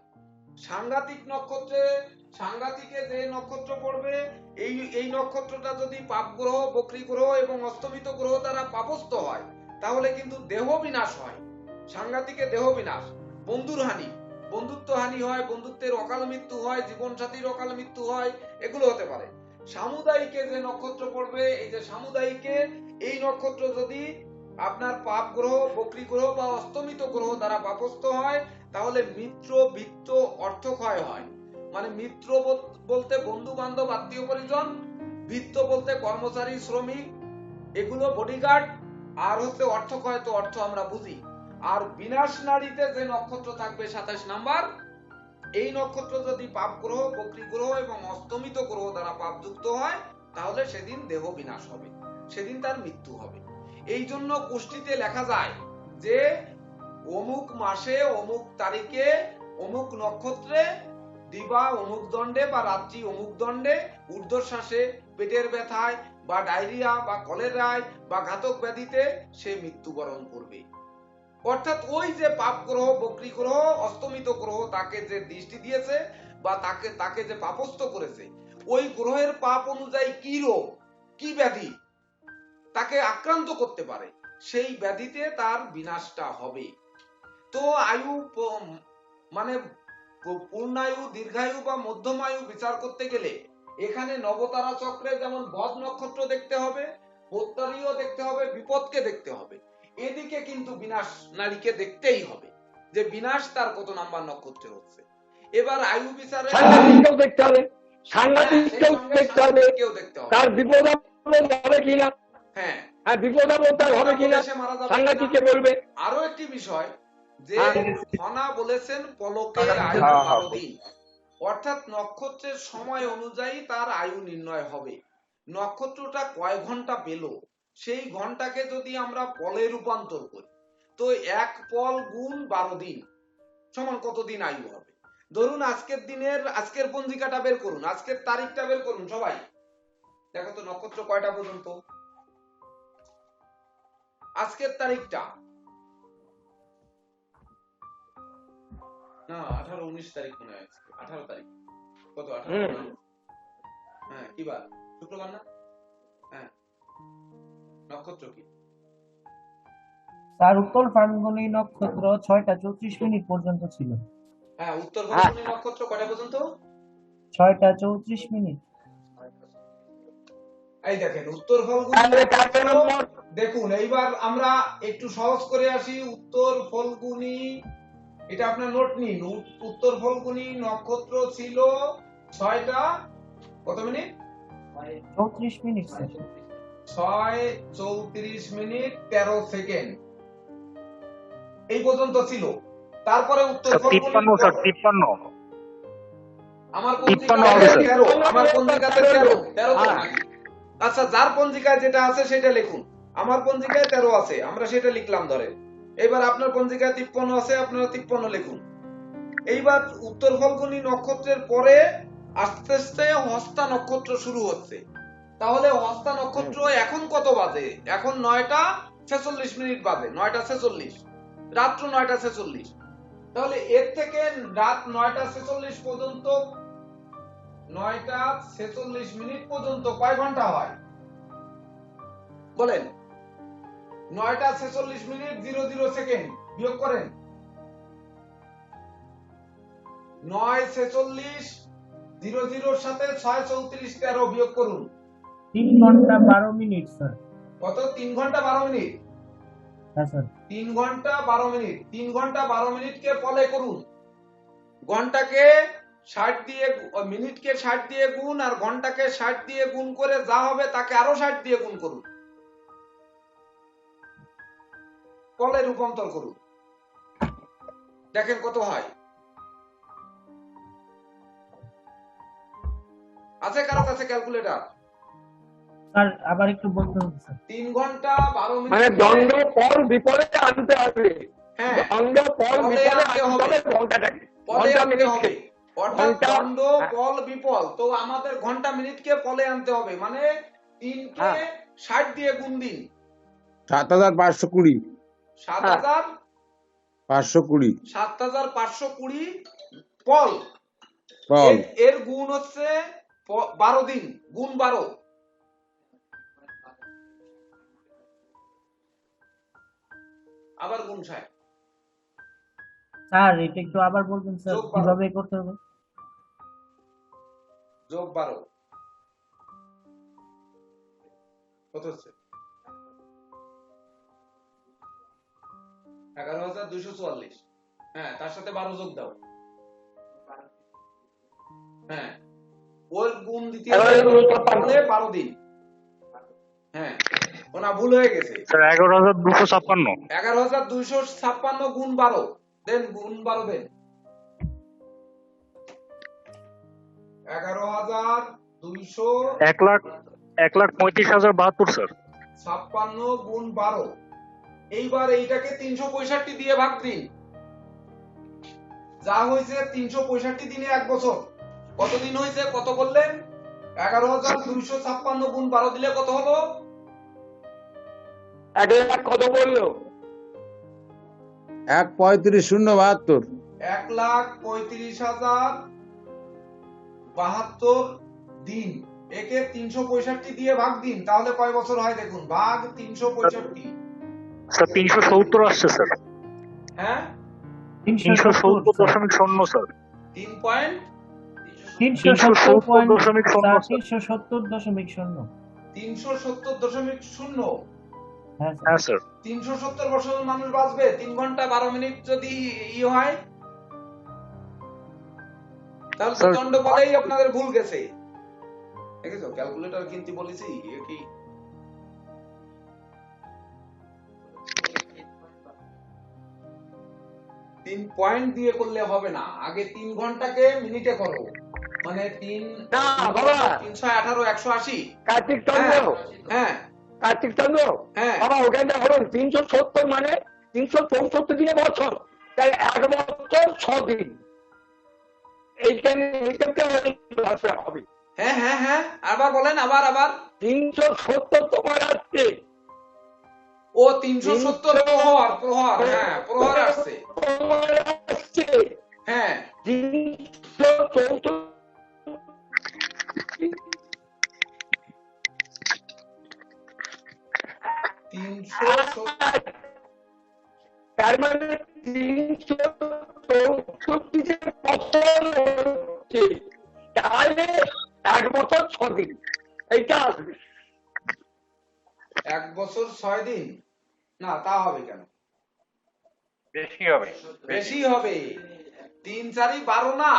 সাংঘাতিক নক্ষত্রে সাংঘাতিকে যে নক্ষত্র পড়বে এই নক্ষত্রটা যদি পাপ গ্রহ, বকরি গ্রহ এবং অস্তমিত গ্রহ দ্বারা পাপস্থ হয়, তাহলে কিন্তু দেহ বিনাশ হয়। সাংঘাতিকে দেহ বিনাশ, বন্ধুর হানি, বন্ধুত্ব হানি হয়, বন্ধুত্বের অকাল মৃত্যু হয়, জীবন সাথীর অকাল মৃত্যু হয়, এগুলো হতে পারে। সামুদায়িকে যে নক্ষত্র পড়বে, এই যে সামুদায়িকে এই নক্ষত্র যদি আপনার পাপ গ্রহ, বকরি গ্রহ বা অস্তমিত গ্রহ দ্বারা পাপস্থ হয়, তাহলে মিত্র বৃত্ত অর্থক্ষয় হয়। মানে মিত্র বলতে বন্ধু বান্ধব আত্মীয় পরিজন, বৃত্ত বলতে কর্মচারী শ্রমিক, এগুলো বডিগার্ড, আর হচ্ছে অর্থক্ষয়, তো অর্থ আমরা বুঝি। আর বিনাশ নারীতে যে নক্ষত্র থাকবে 27 নাম্বার, এই নক্ষত্র যদি পাপ গ্রহ, বকরি গ্রহ এবং অস্তমিত গ্রহ দ্বারা পাপযুক্ত হয়, তাহলে সেদিন দেহ বিনাশ হবে, সেদিন তার মৃত্যু হবে। এই জন্য কুষ্টিতে লেখা যায় যে অমুক মাসে অমুক তারিখে অমুক নক্ষত্রে দিবা অমুক দণ্ডে বা রাত্রি অমুক দণ্ডে ঊর্ধ্বশ্বাসে, পেটের ব্যথায় বা ডায়রিয়া বা কলেরায় বা ঘাতক ব্যাধিতে সে মৃত্যুবরণ করবে। অর্থাৎ ওই যে পাপ গ্রহ, বকরি গ্রহ, অস্তমিত গ্রহ তাকে যে দৃষ্টি দিয়েছে বা তাকে যে পাপস্থ করেছে, ওই গ্রহের পাপ অনুযায়ী কি রোগ, কি ব্যাধি তাকে আক্রান্ত করতে পারে, সেই ব্যাধিতে তার বিনাশটা হবে। তো আয়ু মানে পূর্ণায়ু, দীর্ঘায়ু বা মধ্যমায়ু বিচার করতে গেলে এখানে নবতারা চক্রে যেমন বদ নক্ষত্র দেখতে হবে, প্রত্যারীও দেখতে হবে, বিপদকে দেখতে হবে। এদিকে কিন্তু বিনাশ নারীকে দেখতেই হবে যে বিনাশ তার কত নাম্বার নক্ষত্রে হচ্ছে। এবার আয়ু বিচারে সাংঘাতিককেও দেখতে হবে, সাংঘাতিককেও দেখতে হবে, তার বিপদ হবে কিনা, হ্যাঁ হ্যাঁ বিপদ তার হবে কিনা সাংঘাতিককে বলবে। আরো একটি বিষয় যে ফনা বলেছেন পলকে আয়ু 12 দিন, অর্থাৎ নক্ষত্রের সময় অনুযায়ী তার আয়ু নির্ণয় হবে। নক্ষত্রটা কয় ঘন্টা পেল, সেই ঘন্টাকে যদি আমরা পলে রূপান্তর করি, তো 1 পল গুণ 12 দিন সমান কতদিন আয়ু হবে। ধরুন আজকের পঞ্জিকাটা বের করুন, আজকের তারিখটা বের করুন সবাই, দেখো তো নক্ষত্র কয়টা পর্যন্ত। আজকের তারিখটা না 18 19 তারিখ মনে হয়, 18 তারিখ, কত 18, হ্যাঁ কি বার, শুক্রবার না? হ্যাঁ, নক্ষত্র কি? তার উত্তর ফাল্গুনী নক্ষত্র 6টা 34 মিনিট পর্যন্ত ছিল। হ্যাঁ, উত্তর ফাল্গুনী নক্ষত্র কয়টা পর্যন্ত? 6টা 34 মিনিট। এই দেখেন উত্তর ফাল্গুনী, দেখুন এইবার আমরা একটু সহজ করে আসি। উত্তর ফাল্গুনী, এটা আপনার নোট নিন, উত্তর ফাল্গুনী নক্ষত্র ছিল 6টা কত মিনিট? 34 মিনিট। 6:34 মিনিট 13 সেকেন্ড এই পর্যন্ত ছিল। তারপরে উত্তর ফাল্গুনী 53 আমার পঞ্জিকাতে 13 আচ্ছা, যার পঞ্জিকায় যেটা আছে সেটা লিখুন। আমার পঞ্জিকায় 13 আছে, আমরা সেটা লিখলাম ধরে। এবার আপনার পঞ্জিকায় 53 আছে, আপনারা 53 লিখুন। এইবার উত্তর ফল্গুনী নক্ষত্রের পরে আস্তে আস্তে হস্তা নক্ষত্র শুরু হচ্ছে। তাহলে হস্তা নক্ষত্র এখন কত বাজে? এখন 9টা 46 বাজে, 9টা 46, রাত্র 9টা 46। তাহলে এর থেকে রাত 9টা 46 পর্যন্ত, 9টা 46 পর্যন্ত কয় ঘন্টা হয় বলেন? 9টা 46 00 বিয়োগ করেন। 9 46 00 সাথে 6 34 13 বিয়োগ করুন। 3 ঘন্টা 12 মিনিট স্যার। কত? 3 ঘন্টা 12 মিনিট। হ্যাঁ স্যার। 3 ঘন্টা 12 মিনিট। 3 ঘন্টা 12 মিনিটকে পলে করুন। ঘন্টাকে 60 দিয়ে, মিনিটকে 60 দিয়ে গুণ, আর ঘন্টাকে 60 দিয়ে গুণ করে যা হবে তাকে আরো 60 দিয়ে গুণ করুন, পলে রূপান্তর করুন, দেখেন কত হয়। আছে কারো কাছে ক্যালকুলেটর? স্যার আবার একটু বলতে হবে স্যার। 3 ঘন্টা 12 মিনিট মানে দণ্ড পল বিপরীতে আনতে হবে। হ্যাঁ, দণ্ড পল পলে বিপরীতে আনতে আনতে হবে। হবে ঘন্টাটাকে, পলে ঘন্টা আনতে মিনিটকে। হবে। অর্থাৎ ঘন্টা, দণ্ড হ্যাঁ। পল বিপল, তো আমাদের ঘন্টা মিনিটকে পলে আনতে হবে, মানে 3 কে হ্যাঁ। 60 দিয়ে গুণ দিন। 7520 7520 520 পল। বল। এর গুণ হচ্ছে 12 দিন, গুণ 12। আবার গুণ 60। স্যার এটা একটু আবার বলবেন স্যার, যোগ 12। কিভাবে করতে হবে? যোগ 12 কত হচ্ছে? 11244। হ্যাঁ, তার সাথে 12 যোগ দাও। হ্যাঁ, ওর গুণ দিতে হবে 12 দিন। হ্যাঁ, ওনা ভুল হয়ে গেছে স্যার 11,256। 11,256 গুণ 12 দেন, গুণ 12 দেন। 11,256 1,35,072 স্যার। গুণ 12। এইবার এইটাকে 365 দিয়ে ভাগ দিন, যা হয়েছে 365 দিনে 1 বছর। কতদিন হয়েছে কত বললেন? 11,256 গুণ 12 দিলে কত হলো? 1 লাখ কত বললো? 1,35,072 1,35,072 দিন। একে 365 দিয়ে ভাগ দিন, তাহলে কয় বছর হয় দেখুন। ভাগ 365। স্যার 370 আসছে স্যার। হ্যাঁ, 370.0 স্যার। 370.0 370.0। হ্যাঁ স্যার। 370 বছর মানুষ বাঁচবে 3 ঘন্টা 12 মিনিট যদি হয়, তাহলে তো দণ্ড বলেই আপনাদের ভুল গেছে। দেখেছো ক্যালকুলেটর কিনতে বলেছি, কি 3 পয়েন্ট দিয়ে করলে হবে না, আগে 3 ঘন্টাকে মিনিটে করো, মানে 3 না বাবা, 318 180। কার্তিক চন্দ্র, হ্যাঁ কার্তিক চন্দ্র, হ্যাঁ, বাবা ওখানটা ধরুন 370 মানে 364 দিনে বছর, তাই 1 বছর 6 দিন। এইখানে হবে। হ্যাঁ হ্যাঁ হ্যাঁ, আবার বলেন, আবার 370 তোমার আসছে। ও 370 প্রহর, হ্যাঁ প্রহর আসছে। তোমার আসছে, হ্যাঁ 364 তার মানে 364 বছর হচ্ছে, তাহলে 1 বছর 6 দিন এইটা আসবে। 1 বছর 6 দিন না, তা হবে কেন? বেশি হবে। বেশি হবে। 3 4 12 না,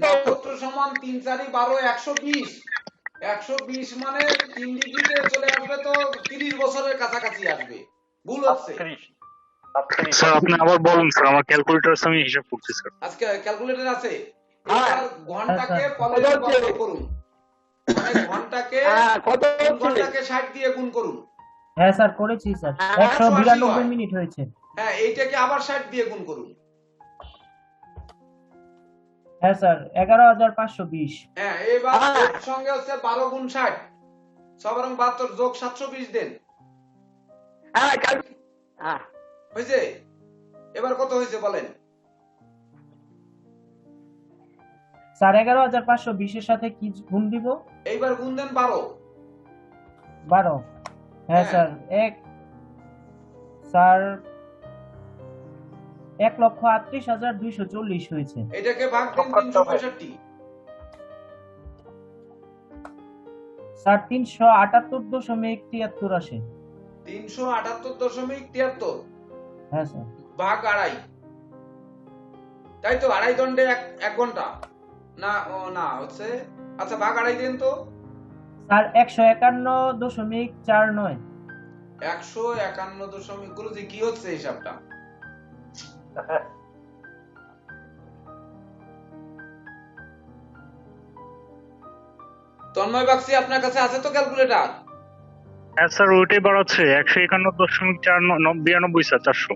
নক্ষত্র সমান 3 4 12 120। 120 মানে 3 ডিগ্রিতে চলে আসবে, তো 30 বছরের কাছাকাছি আসবে। ভুল হচ্ছে। স্যার আপনি আবার বলুন স্যার, আমার ক্যালকুলেটর আমি হিসাব করছি স্যার। আজকে ক্যালকুলেটর আছে? এবার ঘন্টাকে পলে রূপান্তর করুন, মানে ঘন্টাকে কত 3 ঘন্টাকে 60 দিয়ে গুণ করুন। হ্যাঁ স্যার করেছি স্যার, 192 মিনিট হয়েছে। হ্যাঁ, এইটাকে আবার 60 দিয়ে গুণ করুন। হ্যাঁ স্যার 11,520। হ্যাঁ, এবার হ্যাঁ। এর সঙ্গে হচ্ছে 12 গুণ 60 সবরং 72 যোগ 720 দেন। হ্যাঁ হ্যাঁ হয়েছে? এবার কত হয়েছে বলেন? স্যার 11,520 এর সাথে কি গুণ দিব? এইবার গুণ দেন 12। 12। হ্যাঁ হ্যাঁ। স্যার স্যার 1,38,240 হয়েছে। এটাকে ভাগ দেন 365। স্যার 378.73 আসে। 378.73 হ্যাঁ স্যার। ভাগ আড়াই, তাই তো? আড়াই দণ্ডে এক ঘন্টা না? ও না, হচ্ছে আচ্ছা ভাগ আড়াই দেন তো। স্যার 151.49। 151 গুরুজি কি হচ্ছে হিসাবটা? তন্ময় বাগচি, আপনার কাছে আছে তো ক্যালকুলেটর? হ্যাঁ স্যার, ওইটাই বাড়াচ্ছে 151.92 স্যার 400।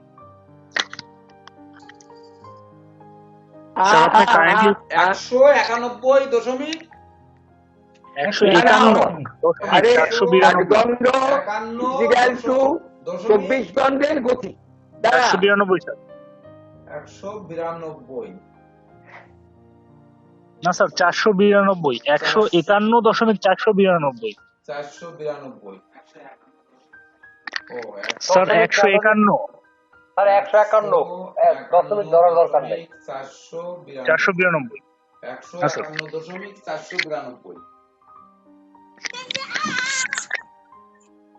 স্যার আপনি কাইন্ডলি 191.51 আরে 492 দণ্ড ইকুয়াল টু 24 দণ্ডের গতি। দাঁড়া, 192 স্যার। 192। না স্যার 492, 151.492 492। ও স্যার 151 স্যার 151 দশমিক ধরার দরকার নেই। 492। 151.492।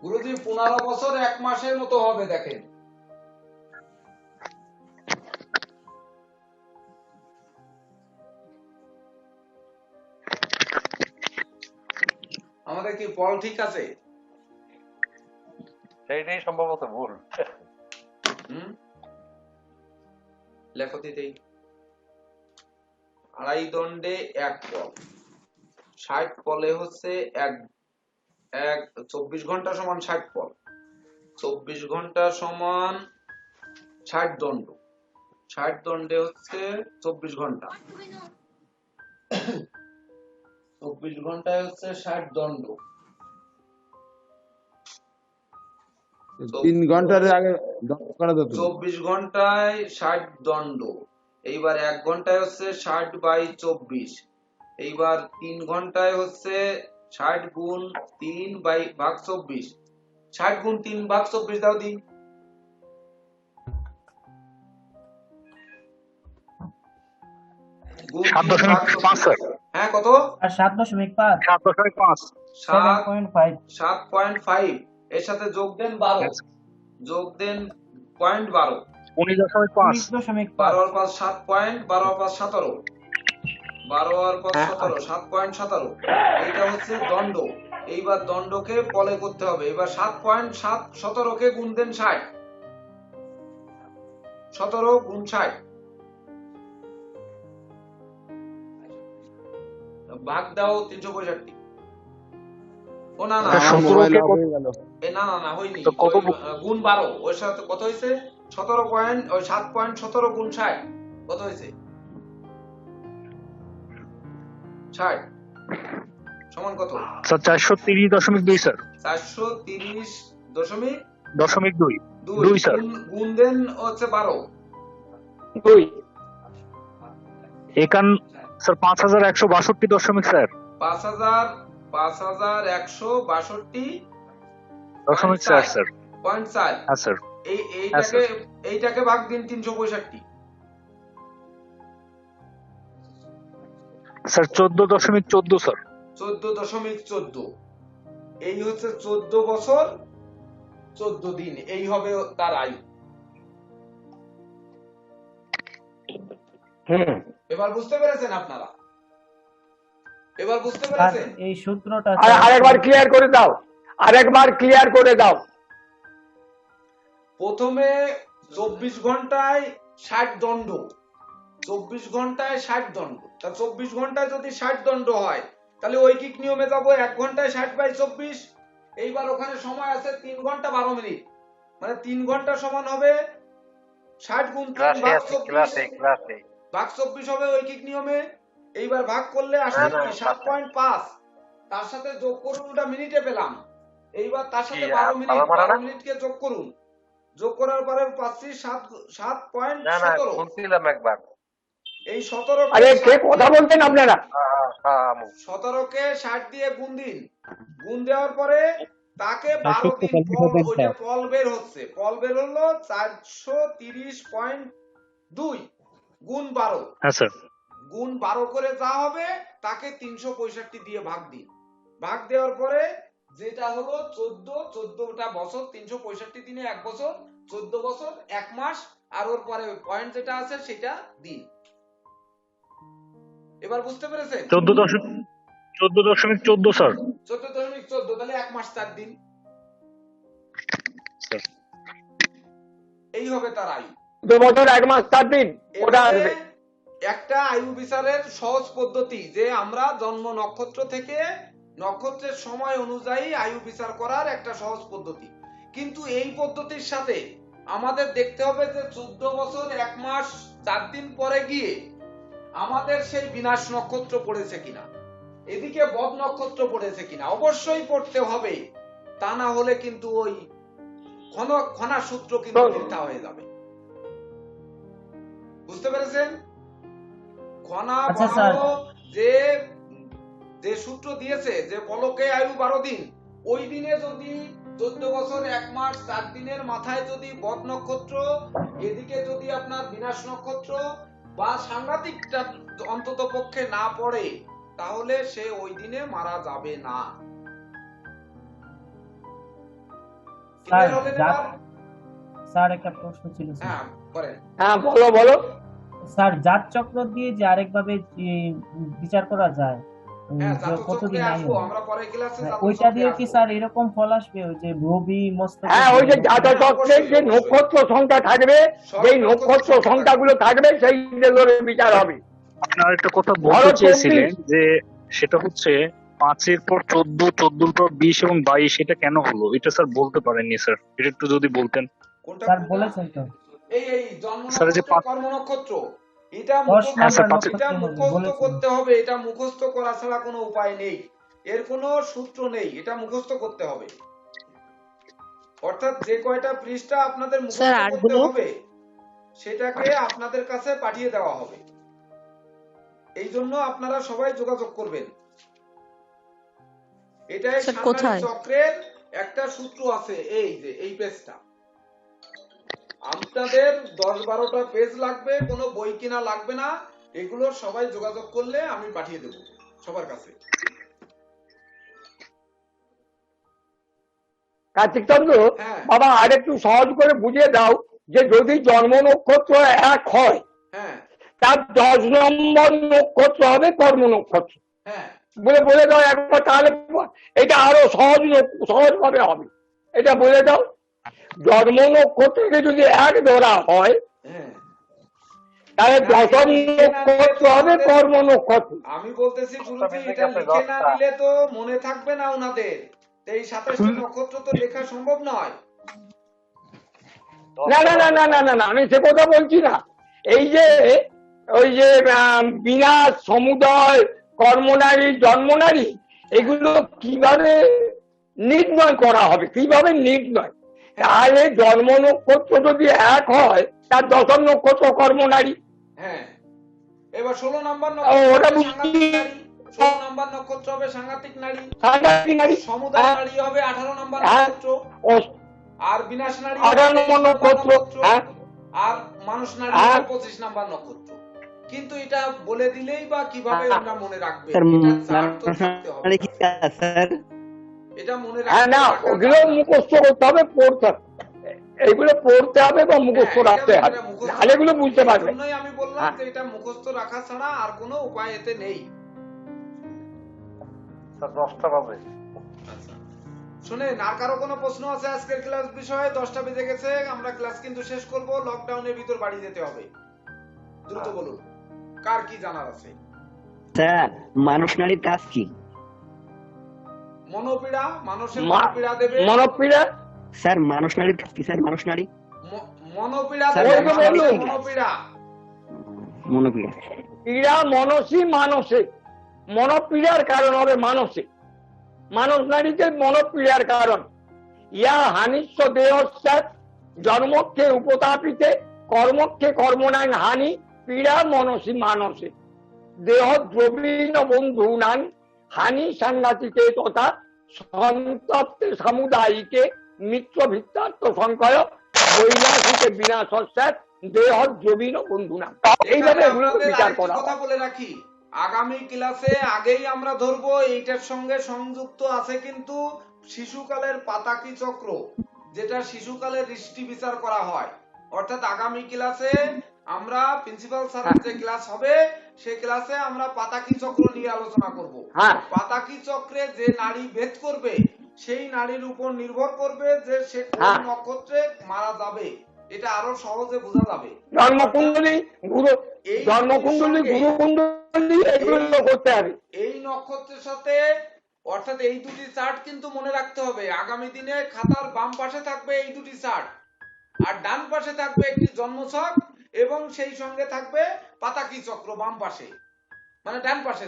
গুরুজি 15 বছর 1 মাসের মতো হবে, দেখেন। আমাদের কি ফল ঠিক আছে? সেইটাই সম্ভবত ভুল। লেখো দিতেই আড়াই দণ্ডে 1 পল, 60 পলে হচ্ছে 24 ঘন্টা সমান 60 পল, 24 ঘন্টা সমান 60 দণ্ড, 60 দণ্ডে হচ্ছে 24 ঘন্টা, 24 ঘন্টায় হচ্ছে 60 দণ্ড। 3 ঘন্টার আগে দণ্ড করা যেত। 24 ঘন্টায় 60 দণ্ড। এইবার 1 ঘন্টায় হচ্ছে 60 বাই 24। এইবার 3 ঘন্টায় হচ্ছে 60 গুণ 3 বাই ভাগ 24। 60 গুণ 3 ভাগ 24 দাও দি। গুণ 3 ভাগ 7.5 স্যার। হ্যাঁ কত? আর 7.5। 7.5 7.5। 7.5 এর সাথে যোগ দেন 12, যোগ দেন 0.12, 19.5 12 আর 5 7 পয়েন্ট, 12 আর 5 17, 12 আর 5 17, 7.17। এইটা হচ্ছে দণ্ড। এইবার দণ্ডকে পলে করতে হবে। এবার 7.7 17 কে গুণ দেন 60, 17 গুণ 60 ভাগ দাও 365। ও না না, আমার মোবাইল অফ হয়ে গেল। না হয়নি। তো কত গুণ 12, ওর সাথে কত হয়েছে? 17 পয়েন্ট, ওই 7.17 গুণ 60 কত হয়েছে? 60 সমান কত? Sir 430.2 sir. 430.2 2 স্যার। গুণ দেন হচ্ছে 12। 2 স্যার 5162 স্যার। 5162.4 স্যার। হ্যাঁ স্যার। এইটাকে ভাগ দিন 365। Sir 14.14 sir. 14.14। এই হচ্ছে 14 বছর 14 দিন, এই হবে তার আয়ু। এবার বুঝতে পেরেছেন আপনারা? এবার বুঝতে স্যার পেরেছেন? এই সূত্রটা আরেকবার ক্লিয়ার করে দাও, আরেকবার ক্লিয়ার করে দাও। প্রথমে 24 ঘন্টায় 60 দণ্ড, 24 ঘন্টায় 60 দণ্ড। তা 24 ঘন্টায় যদি 60 দণ্ড হয়, তাহলে ঐকিক নিয়মে যাবো 1 ঘন্টায় 60 বাই 24। এইবার ওখানে সময় আছে 3 ঘন্টা 12 মিনিট, মানে 3 ঘন্টা সমান হবে 60 গুণ 3 ভাগ 24। ভাগ 24 হবে ঐকিক নিয়মে। এইবার ভাগ করলে আসলে কি 7.5, তার সাথে যোগ করুন, ওটা মিনিটে পেলাম। এইবার তার সাথে 12 মিনিটকে যোগ করুন, যোগ করার পরে পাচ্ছি 7.17। একবার এই 17 আরে কে কথা বলছেন আপনারা? 17কে 60 দিয়ে গুণ দিন, গুণ দেওয়ার পরে তাকে 12 দিন ওই যে ফল বের হচ্ছে, ফল বের হলো 430.2 গুণ 12। হ্যাঁ স্যার। গুণ 12 করে যা হবে তাকে 365 দিয়ে ভাগ দিন। ভাগ দেওয়ার পরে যেটা হলো 14টা বছর, 365 দিনে 1 বছর, 14 বছর 1 মাস, আর ওর পরে পয়েন্ট যেটা আছে সেটা দিন। এবার বুঝতে পেরেছেন? 14.14 স্যার। 14.14 তাহলে 1 মাস 4 দিন। এই হবে তার আয়ু। 2 বছর 1 মাস 4 দিন ওটা আসবে। একটা আয়ু বিচারের সহজ পদ্ধতি যে আমরা জন্ম নক্ষত্র থেকে নক্ষত্রের সময় অনুযায়ী আয়ু বিচার করার একটা সহজ পদ্ধতি। কিন্তু এই পদ্ধতির সাথে আমাদের দেখতে হবে যে 14 বছর 1 মাস 4 দিন পরে গিয়ে আমাদের সেই বিনাশ নক্ষত্র পড়েছে কিনা, এদিকে বদ নক্ষত্র পড়েছে কিনা। অবশ্যই পড়তে হবে, তা না হলে কিন্তু ওই খনা সূত্র কিন্তু মিথ্যা হয়ে যাবে। বুঝতে পেরেছেন? খনা বানানো যে সূত্র দিয়েছে যে পলকে আয়ু 12 দিন, ওই দিনে যদি 14 বছর 1 মাস 4 দিনের মাথায় যদি বদ নক্ষত্র, এদিকে যদি আপনার বিনাশ নক্ষত্র বা সাংঘাতিকটা অন্তত পক্ষে না পড়ে, তাহলে সে ওই দিনে মারা যাবে না। স্যার একটা প্রশ্ন ছিল। হ্যাঁ করেন। হ্যাঁ বলো। স্যার জাত চক্র দিয়ে যে আরেকভাবে বিচার করা যায়, কতদিন আসবো আমরা পরে ক্লাসে, ওইটা দিয়ে কি স্যার এরকম ফল আসবে? ওই যে রবি মস্তক, হ্যাঁ ওই যে জাতক চক্রের যে নক্ষত্র সংখ্যা থাকবে, যেই নক্ষত্র সংখ্যাগুলো থাকবে সেই বিচার হবে। আপনার একটা কথা বলতে চেয়েছিলেন যে সেটা হচ্ছে 5-এর পর 14, 14-র পর 20 এবং 22, এটা কেন হলো? এটা স্যার বলতে পারেননি স্যার, এটা একটু যদি বলতেন। স্যার বলেছেন তো এই জন্ম নক্ষত্র কর্ম নক্ষত্র, এটা মুখস্থ করতে হবে। এটা মুখস্থ করা ছাড়া কোনো উপায় নেই, এর কোনো সূত্র নেই, এটা মুখস্থ করতে হবে। অর্থাৎ যে কয়টা পৃষ্ঠা আপনাদের মুখস্থ করতে হবে সেটাকে আপনাদের কাছে পাঠিয়ে দেওয়া হবে। এই জন্য আপনারা সবাই যোগাযোগ করবেন। এটাই সাংখ্যিক চক্রের একটা সূত্র আছে, এই যে এই পেজটা। আপনাদের 10-12টা পেজ লাগবে, কোনো বই কিনা লাগবে না, এগুলো সবাই যোগাযোগ করলে আমি পাঠিয়ে দেব সবার কাছে। কার্তিক চন্দ্র বাবা আরেকটু সহজ করে বুঝিয়ে দাও যে যদি জন্ম নক্ষত্র 1 হয়, তার 10 নম্বর নক্ষত্র হবে কর্ম নক্ষত্র। বলে দাও একবার, তাহলে এটা আরো সহজ ভাবে হবে। এটা বলে দাও, জন্ম নক্ষত্রকে যদি 1 ধরা হয় তাহলে 10ম নক্ষত্র হবে কর্ম নক্ষত্র। আমি বলতেছি গুরুজি, এটা লিখে না দিলে তো মনে থাকবে না ওনাদের। এই 27টি নক্ষত্র তো লেখা সম্ভব নয়। না, আমি সে কথা বলছি না। এই যে ওই যে বিনাশ, সমুদয়, কর্মনারী, জন্মনারী, এগুলো কিভাবে নির্ণয় করা হবে, কিভাবে নির্ণয়? তাহলে জন্ম নক্ষত্র যদি 1 হয়, তার 10ম নক্ষত্র কর্মনারী। হ্যাঁ, এবার 16 নম্বর নক্ষত্র হবে সাংঘাতিক নারী, সমুদয় নারী হবে 18 নম্বর নক্ষত্র, আর বিনাশ নারী 18 নম্বর নক্ষত্র, আর মানুষ নারী হবে 25 নম্বর নক্ষত্র। কিন্তু এটা বলে দিলেই বা কিভাবে আমরা মনে রাখবে? এটা মনে রাখতে না, ওগুলো মুখস্থ করতে হবে, পড়তে হবে, এগুলো পড়তে হবে বা মুখস্থ রাখতে হবে, তাহলে এগুলো বুঝতে পারবে। আমি বললাম যে এটা মুখস্থ রাখা ছাড়া আর কোনো উপায় এতে নেই। 10টা বাজে। শুনেন, আর কারো কোনো প্রশ্ন আছে আজকের ক্লাস বিষয়ে? 10টা বেজে গেছে, আমরা ক্লাস কিন্তু শেষ করব। লকডাউনের ভিতর বাড়ি যেতে হবে, দ্রুত বলুন কার কি জানার আছে। স্যার মানুষ নারীর কাজ কি? মনোপীড়া, মানুষের মনোপীড়া দেবে। মনোপীড়া স্যার মানুষ নারীর কাজ কি? স্যার মানুষ নারী মনোপীড়া দেবে, মনোপীড়া মনোপীড়া। পীড়া মনসী মানসে, মনোপীড়ার কারণ হবে মানসে, মানস নারীকে মনোপীড়ার কারণ। ইয়া হানিস্ব দেহস্যাৎ জন্মক্ষে উপতাপিতে কর্মক্ষে কর্মনাং হানি পীড়া মনসী মানসে দেহ দ্রবীণ বন্ধূনাং হানি সাংঘাতিকে তথা সন্তপ্তে সামুদায়িকে মিত্র ভিত্তার্থ সংকয় বৈনাশিকে বিনাশস্যাৎ দেহ দ্রবীণ বন্ধুনাং। এইভাবে এগুলো বিচার করা কথা বলে রাখি, আগামী ক্লাসে আগেই আমরা ধরবো, এইটার সঙ্গে সংযুক্ত আছে কিন্তু শিশুকালের পাতাকি চক্র, যেটা শিশুকালের দৃষ্টি বিচার করা হয়। অর্থাৎ আগামী ক্লাসে আমরা প্রিন্সিপাল স্যারের যে ক্লাস হবে সেই ক্লাসে আমরা পাতাকি চক্র নিয়ে আলোচনা করব। পাতাকি চক্রে যে নারী ভেদ করবে সেই নারীর উপর নির্ভর করবে যে সে কোন নক্ষত্রে মারা যাবে, এটা আরো সহজে বোঝা যাবে। জন্মকুণ্ডলী গুরু, জন্মকুণ্ডলী গুরুকুণ্ডলী এগুলো করতে হবে এই নক্ষত্রের সাথে। অর্থাৎ এই দুটি চার্ট কিন্তু মনে রাখতে হবে। আগামী দিনে খাতার বাম পাশে থাকবে এই দুটি চার্ট, আর ডান পাশে থাকবে একটি জন্মছক এবং সেই সঙ্গে থাকবে পাতাকি চক্র বাম পাশে, মানে ডান পাশে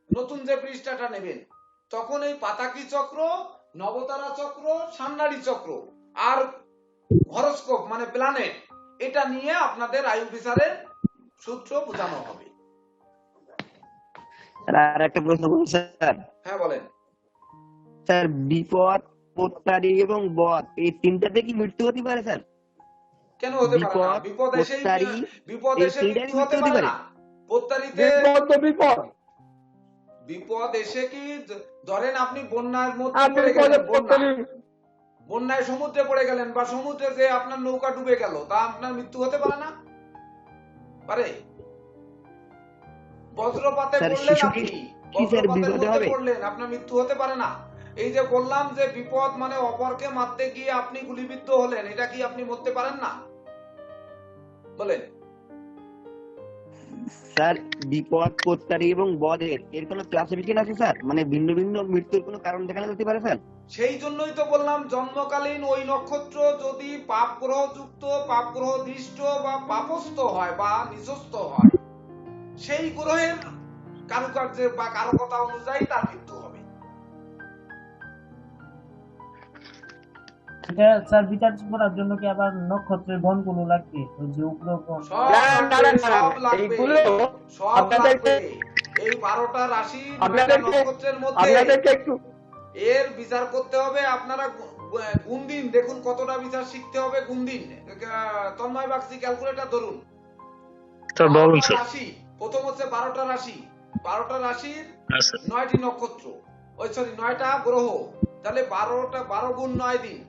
নতুন যে পৃষ্ঠাটা নেবেন। তখন এই পাতাকি চক্র, নবতারা চক্র, সান্নাড়ি চক্র আর হরোস্কোপ মানে প্ল্যানেট, এটা নিয়ে আপনাদের আয়ু বিচারের সূত্র বোঝানো হবে। আর একটা প্রশ্ন করুন স্যার। হ্যাঁ বলেন। স্যার বিপদ, পোত্তারি এবং বদ এই তিনটাতে কি মৃত্যু হতে পারে স্যার? কেন হতে পারে না? বিপদ এসে মৃত্যু হতে পারে না। পোত্তারিতে বিপদ এসে কি, ধরেন আপনি বন্যার মধ্যে পড়ে গেলেন, বন্যায় সমুদ্রে পড়ে গেলেন বা সমুদ্রে যে আপনার নৌকা ডুবে গেল, তা আপনার মৃত্যু হতে পারে না? পারে। বজ্রপাতে পড়লেন আপনি, বজ্রপাতের মধ্যে পড়লেন, আপনার মৃত্যু হতে পারে না? এই যে বললাম যে বিপদ মানে অপরকে মারতে গিয়ে আপনি গুলিবিদ্ধ হলেন, এটা কি আপনি মরতে পারেন না? বলেন স্যার। বিপদ, পোত্তারি এবং বদের এর কোনো ক্লাসিফিকেশন আছে স্যার? মানে ভিন্ন ভিন্ন মৃত্যুর কোনো কারণ দেখানো যেতে পারে স্যার? সেই জন্যই তো বললাম, জন্মকালীন ওই নক্ষত্র যদি পাপ গ্রহ যুক্ত, পাপ গ্রহ দৃষ্ট বা পাপস্থ হয় বা নিচস্থ হয়, সেই গ্রহের কারুকার্যে বা কারকতা অনুযায়ী তার মৃত্যু হবে। এটা স্যার বিচার করার জন্য কি আবার নক্ষত্রের গণগুলো লাগবে? ওই যে উপগ্রহ সব লাগবে। এই 12টা রাশি নক্ষত্রের মধ্যে এর বিচার করতে হবে। আপনারা গুণদিন দেখুন কতটা বিচার শিখতে হবে। গুণদিন তন্ময় বাগচি ক্যালকুলেটর ধরুন। রাশি প্রথম হচ্ছে 12টা রাশি, 12টা রাশির 9টি নক্ষত্র, ওই সরি 9টা গ্রহ, তাহলে 12 গুণ 9 দিন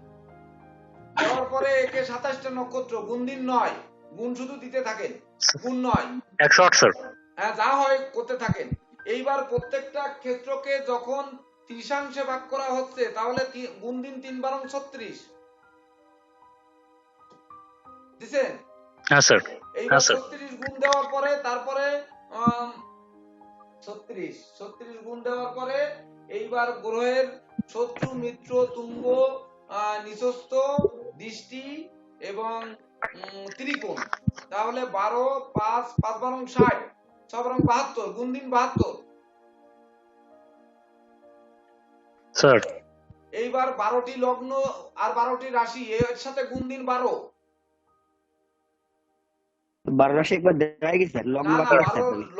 দেওয়ার পরে একে 27টা নক্ষত্র, গুণ দিন 9, গুণ শুধু দিতে থাকেন, গুণ 9 108 স্যার। হ্যাঁ, যা হয় করতে থাকেন। এইবার প্রত্যেকটা ক্ষেত্রকে যখন 30 ভাগ করা হচ্ছে, তাহলে গুণ দিন 3 বারং 36 দিছেন? হ্যাঁ স্যার। এইবার 36 গুণ দেওয়ার পরে তারপরে 36 গুণ দেওয়ার পরে এইবার গ্রহের শত্রু, মিত্র, তুঙ্গ, নিচস্থ, দৃষ্টি এবং ত্রিকোণ, তাহলে 12, 5, 5 বারং 60, 6 বারং 72, গুণ দিন 72 স্যার। এইবার 12টি লগ্ন আর 12টি রাশি এর সাথে গুণ দিন 12। 12 রাশি একবার দেখাই গেছে স্যার,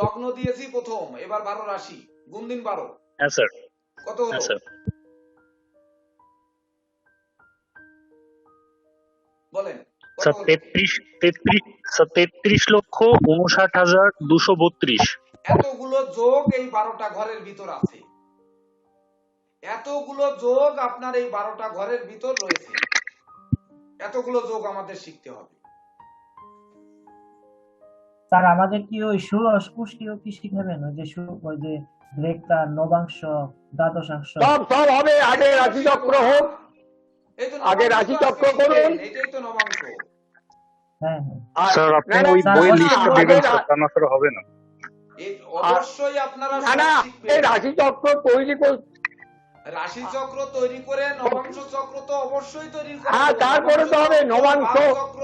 লগ্ন দিয়েছি প্রথম, এবার 12 রাশি, গুণ দিন 12। হ্যাঁ স্যার। কত হলো? বলেন। স্যার 33,59,232। এতগুলো যোগ এই 12টা ঘরের ভিতর আছে, এতগুলো যোগ আপনার এই 12টা ঘরের ভিতর রয়েছে। এতগুলো যোগ আমাদের শিখতে হবে। স্যার আমাদের কি ওই ষোড়শ পুষ্টিও কি শিখাবেন? ওই যে রেক্টার, নবাংশ, দ্বাদশাংশ সব হবে। আগে রাশি চক্র হোক, আগে রাশি চক্র করুন, এটাই তো নবাংশ। হ্যাঁ স্যার আপনি ওই বই লিস্টটা দিবেন স্যার, তা না স্যার হবে না। অবশ্যই আপনারা এই রাশি চক্র তৈরি করুন, রাশি চক্র তৈরি করে নবাংশ চক্র তো অবশ্যই তৈরি করতে হবে। তারপরে তো হবে নবাংশ চক্র,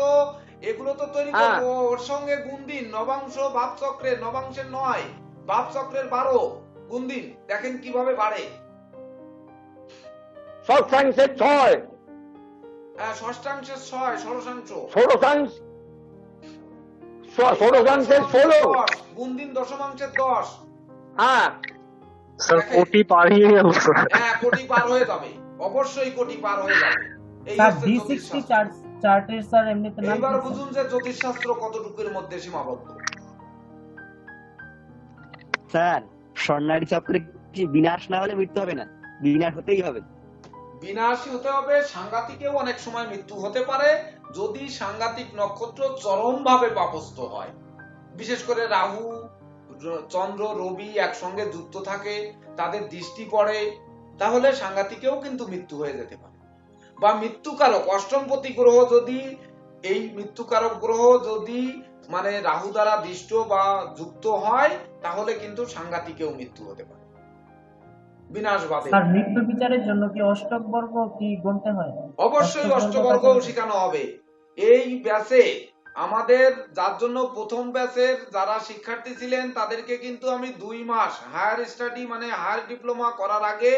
এগুলো তো তৈরি করবো, ওর সঙ্গে গুণ দিন নবাংশ ভাব চক্রের, নবাংশের 9 ভাব চক্রের 12 গুণ দিন, দেখেন কিভাবে বাড়ে। ষষ্ঠাংশের 6, হ্যাঁ ষষ্ঠাংশের 6, ষোড়শাংশ ষোড়শাংশ, ষোড়শাংশের 16, 10 গুণ দিন দশমাংশের 10। হ্যাঁ স্যার কোটি পারিয়ে গেল স্যার। হ্যাঁ কোটি পার হয়ে যাবে, অবশ্যই কোটি পার হয়ে যাবে। এই স্যার হচ্ছে D60 জ্যোতিষশাস্ত্র। চার্টের স্যার এমনিতে নাম এইবার কি স্যার? বুঝুন যে জ্যোতিষশাস্ত্র কতটুকুর মধ্যে সীমাবদ্ধ। স্যার স্বর্ণালী চক্রে কি বিনাশ না হলে মৃত্যু হবে না? বিনাশ হতেই হবে। বিনাশী হতে হবে, সাংঘাতিকেও অনেক সময় মৃত্যু হতে পারে যদি সাংঘাতিক নক্ষত্র চরম ভাবে পাপস্থ হয়। বিশেষ করে রাহু, চন্দ্র, রবি একসঙ্গে যুক্ত থাকে, তাদের দৃষ্টি পড়ে, তাহলে সাংঘাতিকেও কিন্তু মৃত্যু হয়ে যেতে পারে। বা মৃত্যুকারক অষ্টমপতি গ্রহ যদি, এই মৃত্যুকারক গ্রহ যদি মানে রাহু দ্বারা দৃষ্ট বা যুক্ত হয়, তাহলে কিন্তু সাংঘাতিকেও মৃত্যু হতে পারে বিনাশবাদে। স্যার মৃত্যু বিচারের জন্য কি অষ্টক বর্গ কি গুনতে হয়? অবশ্যই অষ্টবর্গও শেখানো হবে এই ব্যাচে। আমাদের যার জন্য প্রথম ব্যাচের যারা শিক্ষার্থী ছিলেন তাদেরকে কিন্তু আমি 2 মাস হায়ার স্টাডি মানে হায়ার ডিপ্লোমা করার আগে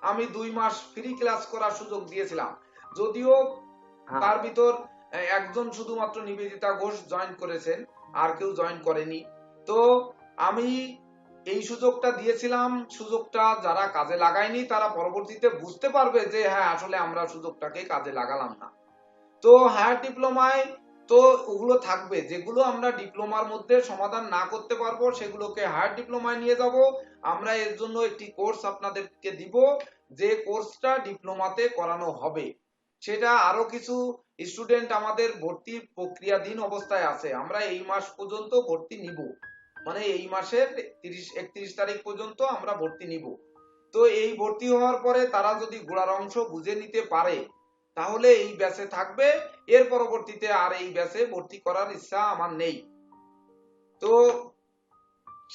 আমি 2 মাস ফ্রি ক্লাস করার সুযোগ দিয়েছিলাম। যদিও তার ভিতর একজন শুধুমাত্র নিবেদিতা ঘোষ জয়েন করেছেন, আর কেউ জয়েন করেনি। তো আমি এই সুযোগটা দিয়েছিলাম, সুযোগটা যারা কাজে লাগায়নি তারা পরবর্তীতে বুঝতে পারবে যে হ্যাঁ আসলে আমরা সুযোগটাকে কাজে লাগালাম না। তো হায়ার ডিপ্লোমায় তো ওগুলো থাকবে, যেগুলো আমরা ডিপ্লোমার মধ্যে সমাধান না করতে পারবো সেগুলোকে হায়ার ডিপ্লোমায় নিয়ে যাব। আমরা এর জন্য একটি কোর্স আপনাদেরকে দিব, যে কোর্সটা ডিপ্লোমাতে করানো হবে। সেটা আরো কিছু স্টুডেন্ট আমাদের ভর্তির প্রক্রিয়াধীন অবস্থায় আছে, আমরা এই মাস পর্যন্ত ভর্তি নিব, মানে এই মাসের 31 তারিখ পর্যন্ত আমরা ভর্তি নিব। তো এই ভর্তি হওয়ার পরে তারা যদি গোড়ার অংশ বুঝে নিতে পারে তাহলে এই ব্যাচে থাকবে, এর পরবর্তীতে আর এই ব্যাচে ভর্তি করার ইচ্ছা আমার নেই। তো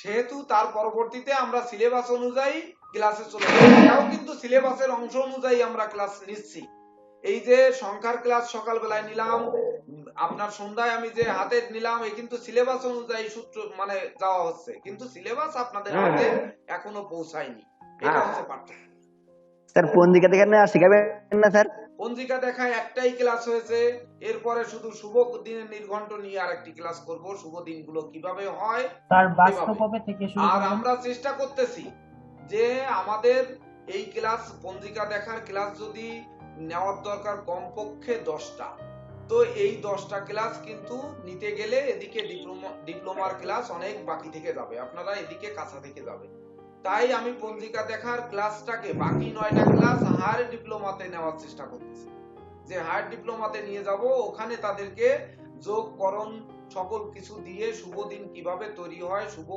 সেহেতু তার পরবর্তীতে আমরা সিলেবাস অনুযায়ী ক্লাসে চলে যাব, এটাও কিন্তু সিলেবাসের অংশ অনুযায়ী আমরা ক্লাস নিচ্ছি। এই যে সংখ্যার ক্লাস সকালবেলায় নিলাম, আপনার সন্ধ্যায় আমি যে হাতে নিলাম, এই কিন্তু সিলেবাস অনুযায়ী সূত্র মানে যাওয়া হচ্ছে, কিন্তু সিলেবাস আপনাদের হাতে এখনো পৌঁছায়নি, এটা হচ্ছে পার্থক্য। স্যার পঞ্জিকা দেখেন না শিখাবেন না স্যার? পঞ্জিকা দেখায় একটাই ক্লাস হয়েছে, এরপরে শুধু শুভ দিনের নির্ঘণ্ট নিয়ে আরেকটি ক্লাস করব, শুভ দিনগুলো কিভাবে হয়। স্যার বাস্তব কবে থেকে শুরু আর করবেন? আমরা চেষ্টা করতেছি যে আমাদের এই ক্লাস পঞ্জিকা দেখার ক্লাস যদি নেওয়ার দরকার কমপক্ষে 10টা, তো এই 10টা ক্লাস কিন্তু নিতে গেলে এদিকে ডিপ্লোমার ক্লাস অনেক বাকি থেকে যাবে, আপনারা এদিকে কাঁচা থেকে যাবে। তাই আমি পঞ্জিকা দেখার ক্লাসটাকে বাকি 9টা ক্লাস হায়ার ডিপ্লোমাতে নেওয়ার চেষ্টা করতেছি, যে হায়ার ডিপ্লোমাতে নিয়ে যাব, ওখানে তাদেরকে যোগকরণ সকল কিছু দিয়ে শুভ দিন কিভাবে তৈরি হয়, শুভ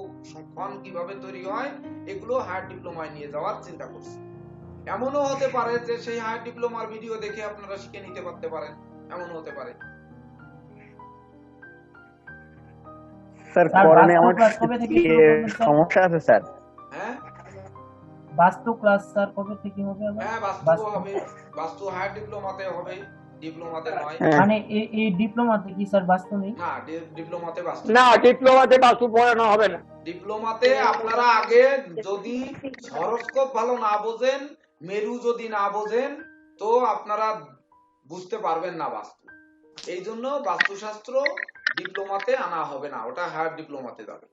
ক্ষণ কিভাবে তৈরি হয়, এগুলো হায়ার ডিপ্লোমায় নিয়ে যাওয়ার চিন্তা করছি। এমনও হতে পারে যে সেই হায়ার ডিপ্লোমার ভিডিও দেখে আপনারা শিখে নিতে পারতে পারেন, এমনও হতে পারে। স্যার করণে আমার সমস্যা আছে স্যার। হ্যাঁ বাস্তু ক্লাস স্যার কবে থেকে হবে? হ্যাঁ বাস্তু হবে, বাস্তু হায়ার ডিপ্লোমাতে হবে, ডিপ্লোমাতে নয়। মানে এই ডিপ্লোমাতে কি স্যার বাস্তু নেই? না ডিপ্লোমাতে বাস্তু না, ডিপ্লোমাতে বাস্তু পড়ানো হবে না। ডিপ্লোমাতে আপনারা আগে যদি হরোস্কোপ ভালো না বোঝেন, মেরু যদি না বোঝেন, তো আপনারা বুঝতে পারবেন না বাস্তু। এই জন্য বাস্তুশাস্ত্র ডিপ্লোমাতে আনা হবে না, ওটা হায়ার ডিপ্লোমাতে যাবে।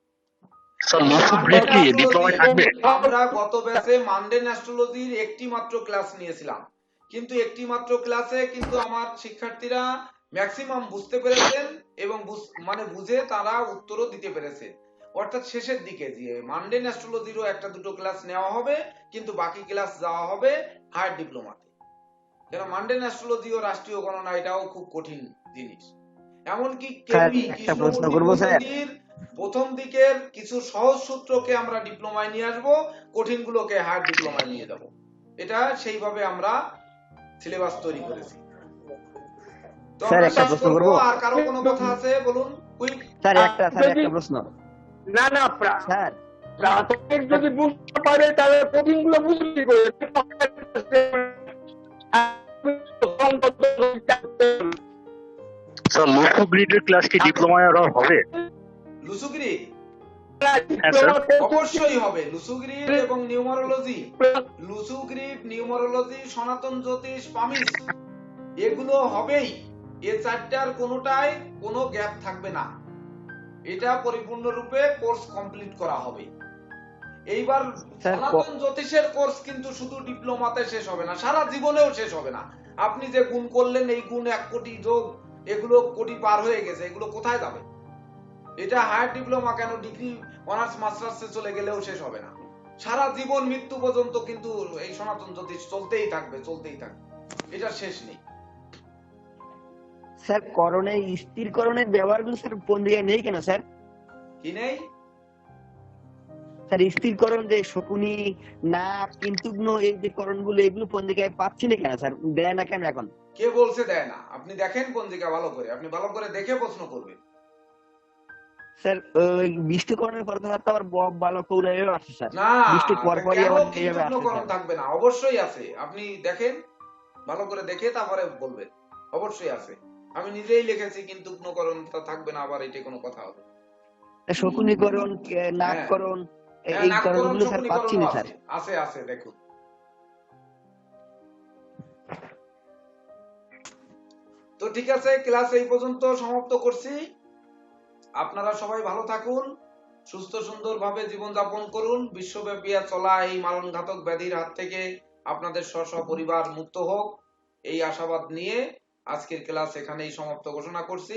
আমরা গত ব্যাচে মানডেন অ্যাস্ট্রোলজির একটি মাত্র ক্লাস নিয়েছিলাম, কিন্তু একটি মাত্র ক্লাসে কিন্তু আমার শিক্ষার্থীরা ম্যাক্সিমাম বুঝতে পেরেছেন এবং মানে বুঝে তারা উত্তরও দিতে পেরেছে। অর্থাৎ শেষের দিকে দিয়ে মানডেন অ্যাস্ট্রোলজিরও একটা দুটো ক্লাস নেওয়া হবে, কিন্তু বাকি ক্লাস যাওয়া হবে হায়ার ডিপ্লোমাতে। কেন মানডেন অ্যাস্ট্রোলজি ও রাষ্ট্রীয় গণনা এটাও খুব কঠিন জিনিস। এমনকি প্রথম দিকের কিছু সহজ সূত্রকে আমরা ডিপ্লোমায় নিয়ে আসবো, কঠিন গুলোকে হায়ার ডিপ্লোমায় নিয়ে যাব, এটা সেইভাবে আমরা সিলেবাস তৈরি করেছি। তো আমরা শেষ করব, আর কারো কোনো কথা আছে বলুন কুইক। স্যার একটা প্রশ্ন। না না স্যার, প্রাথমিক যদি বুঝতে পারে তাহলে কঠিন গুলো বুঝতে করে স্যার লুসো গ্রিডের ক্লাস কি ডিপ্লোমায় আর হবে? লুসুগিরি হ্যাঁ স্যার। অবশ্যই হবে। লুসুগ্রিড এবং নিউমারোলজি, লুসুগ্রিড, নিউমারোলজি, সনাতন জ্যোতিষ, পামিস, এগুলো হবেই। এ চারটার কোনোটাই কোনো গ্যাপ থাকবে না। এটা পরিপূর্ণরূপে কোর্স কমপ্লিট করা হবে। এইবার সনাতন জ্যোতিষের কোর্স কিন্তু শুধু ডিপ্লোমাতে শেষ হবে না, সারা জীবনেও শেষ হবে না। আপনি যে গুণ করলেন, এই গুণ 1 কোটি যোগ, এগুলো কোটি পার হয়ে গেছে, এগুলো কোথায় যাবে? এটা হায়ার ডিপ্লোমা কেন, ডিগ্রি অনার্স মাস্টার্সে চলে গেলেও শেষ হবে না। সারা জীবন মৃত্যু পর্যন্ত কিন্তু এই সনাতন জ্যোতিষ চলতেই থাকবে, চলতেই থাকবে, এটা শেষ নেই। স্যার করণে স্থিরকরণের ব্যবহারগুলো স্যার কোন জায়গায় নেই কেন স্যার? কি নেই স্যার? স্থিরকরণ যে শকুনি, নাক, কিন্তুগ্ন, এই যে করণগুলো, এগুলো কোন জায়গায় পাচ্ছি না কেন স্যার? দেয় না কেন এখন? কে বলছে দেয় না? আপনি দেখেন কোন জায়গা ভালো করে, আপনি ভালো করে দেখে প্রশ্ন করবেন। স্যার ওই বৃষ্টিকরণের পর তো আবার ভালো কৌরাইও আছে স্যার। না, বৃষ্টির পর পরই কেন আবার এইভাবে কিন্তুগ্নকরণ আসছে থাকবে না? অবশ্যই আছে, আপনি দেখেন, ভালো করে দেখে তারপরে বলবেন। অবশ্যই আছে, আমি নিজেই লিখেছি কিন্তুগ্নকরণ থাকবে না, আবার এটা কোনো কথা হবে? স্যার। শকুনিকরণ, নাককরণ, এই নাককরণ, করণগুলো স্যার পাচ্ছি না শকুনিকরণও স্যার। আছে, আছে, দেখুন। তো ঠিক আছে, ক্লাস এই পর্যন্ত সমাপ্ত করছি। আপনারা সবাই ভালো থাকুন, সুস্থ সুন্দরভাবে জীবনযাপন করুন। বিশ্বব্যাপী চলা এই মারণঘাতক ব্যাধির হাত থেকে আপনাদের স্ব পরিবার মুক্ত হোক, এই আশাবাদ নিয়ে আজকের ক্লাস এখানেই সমাপ্ত ঘোষণা করছি।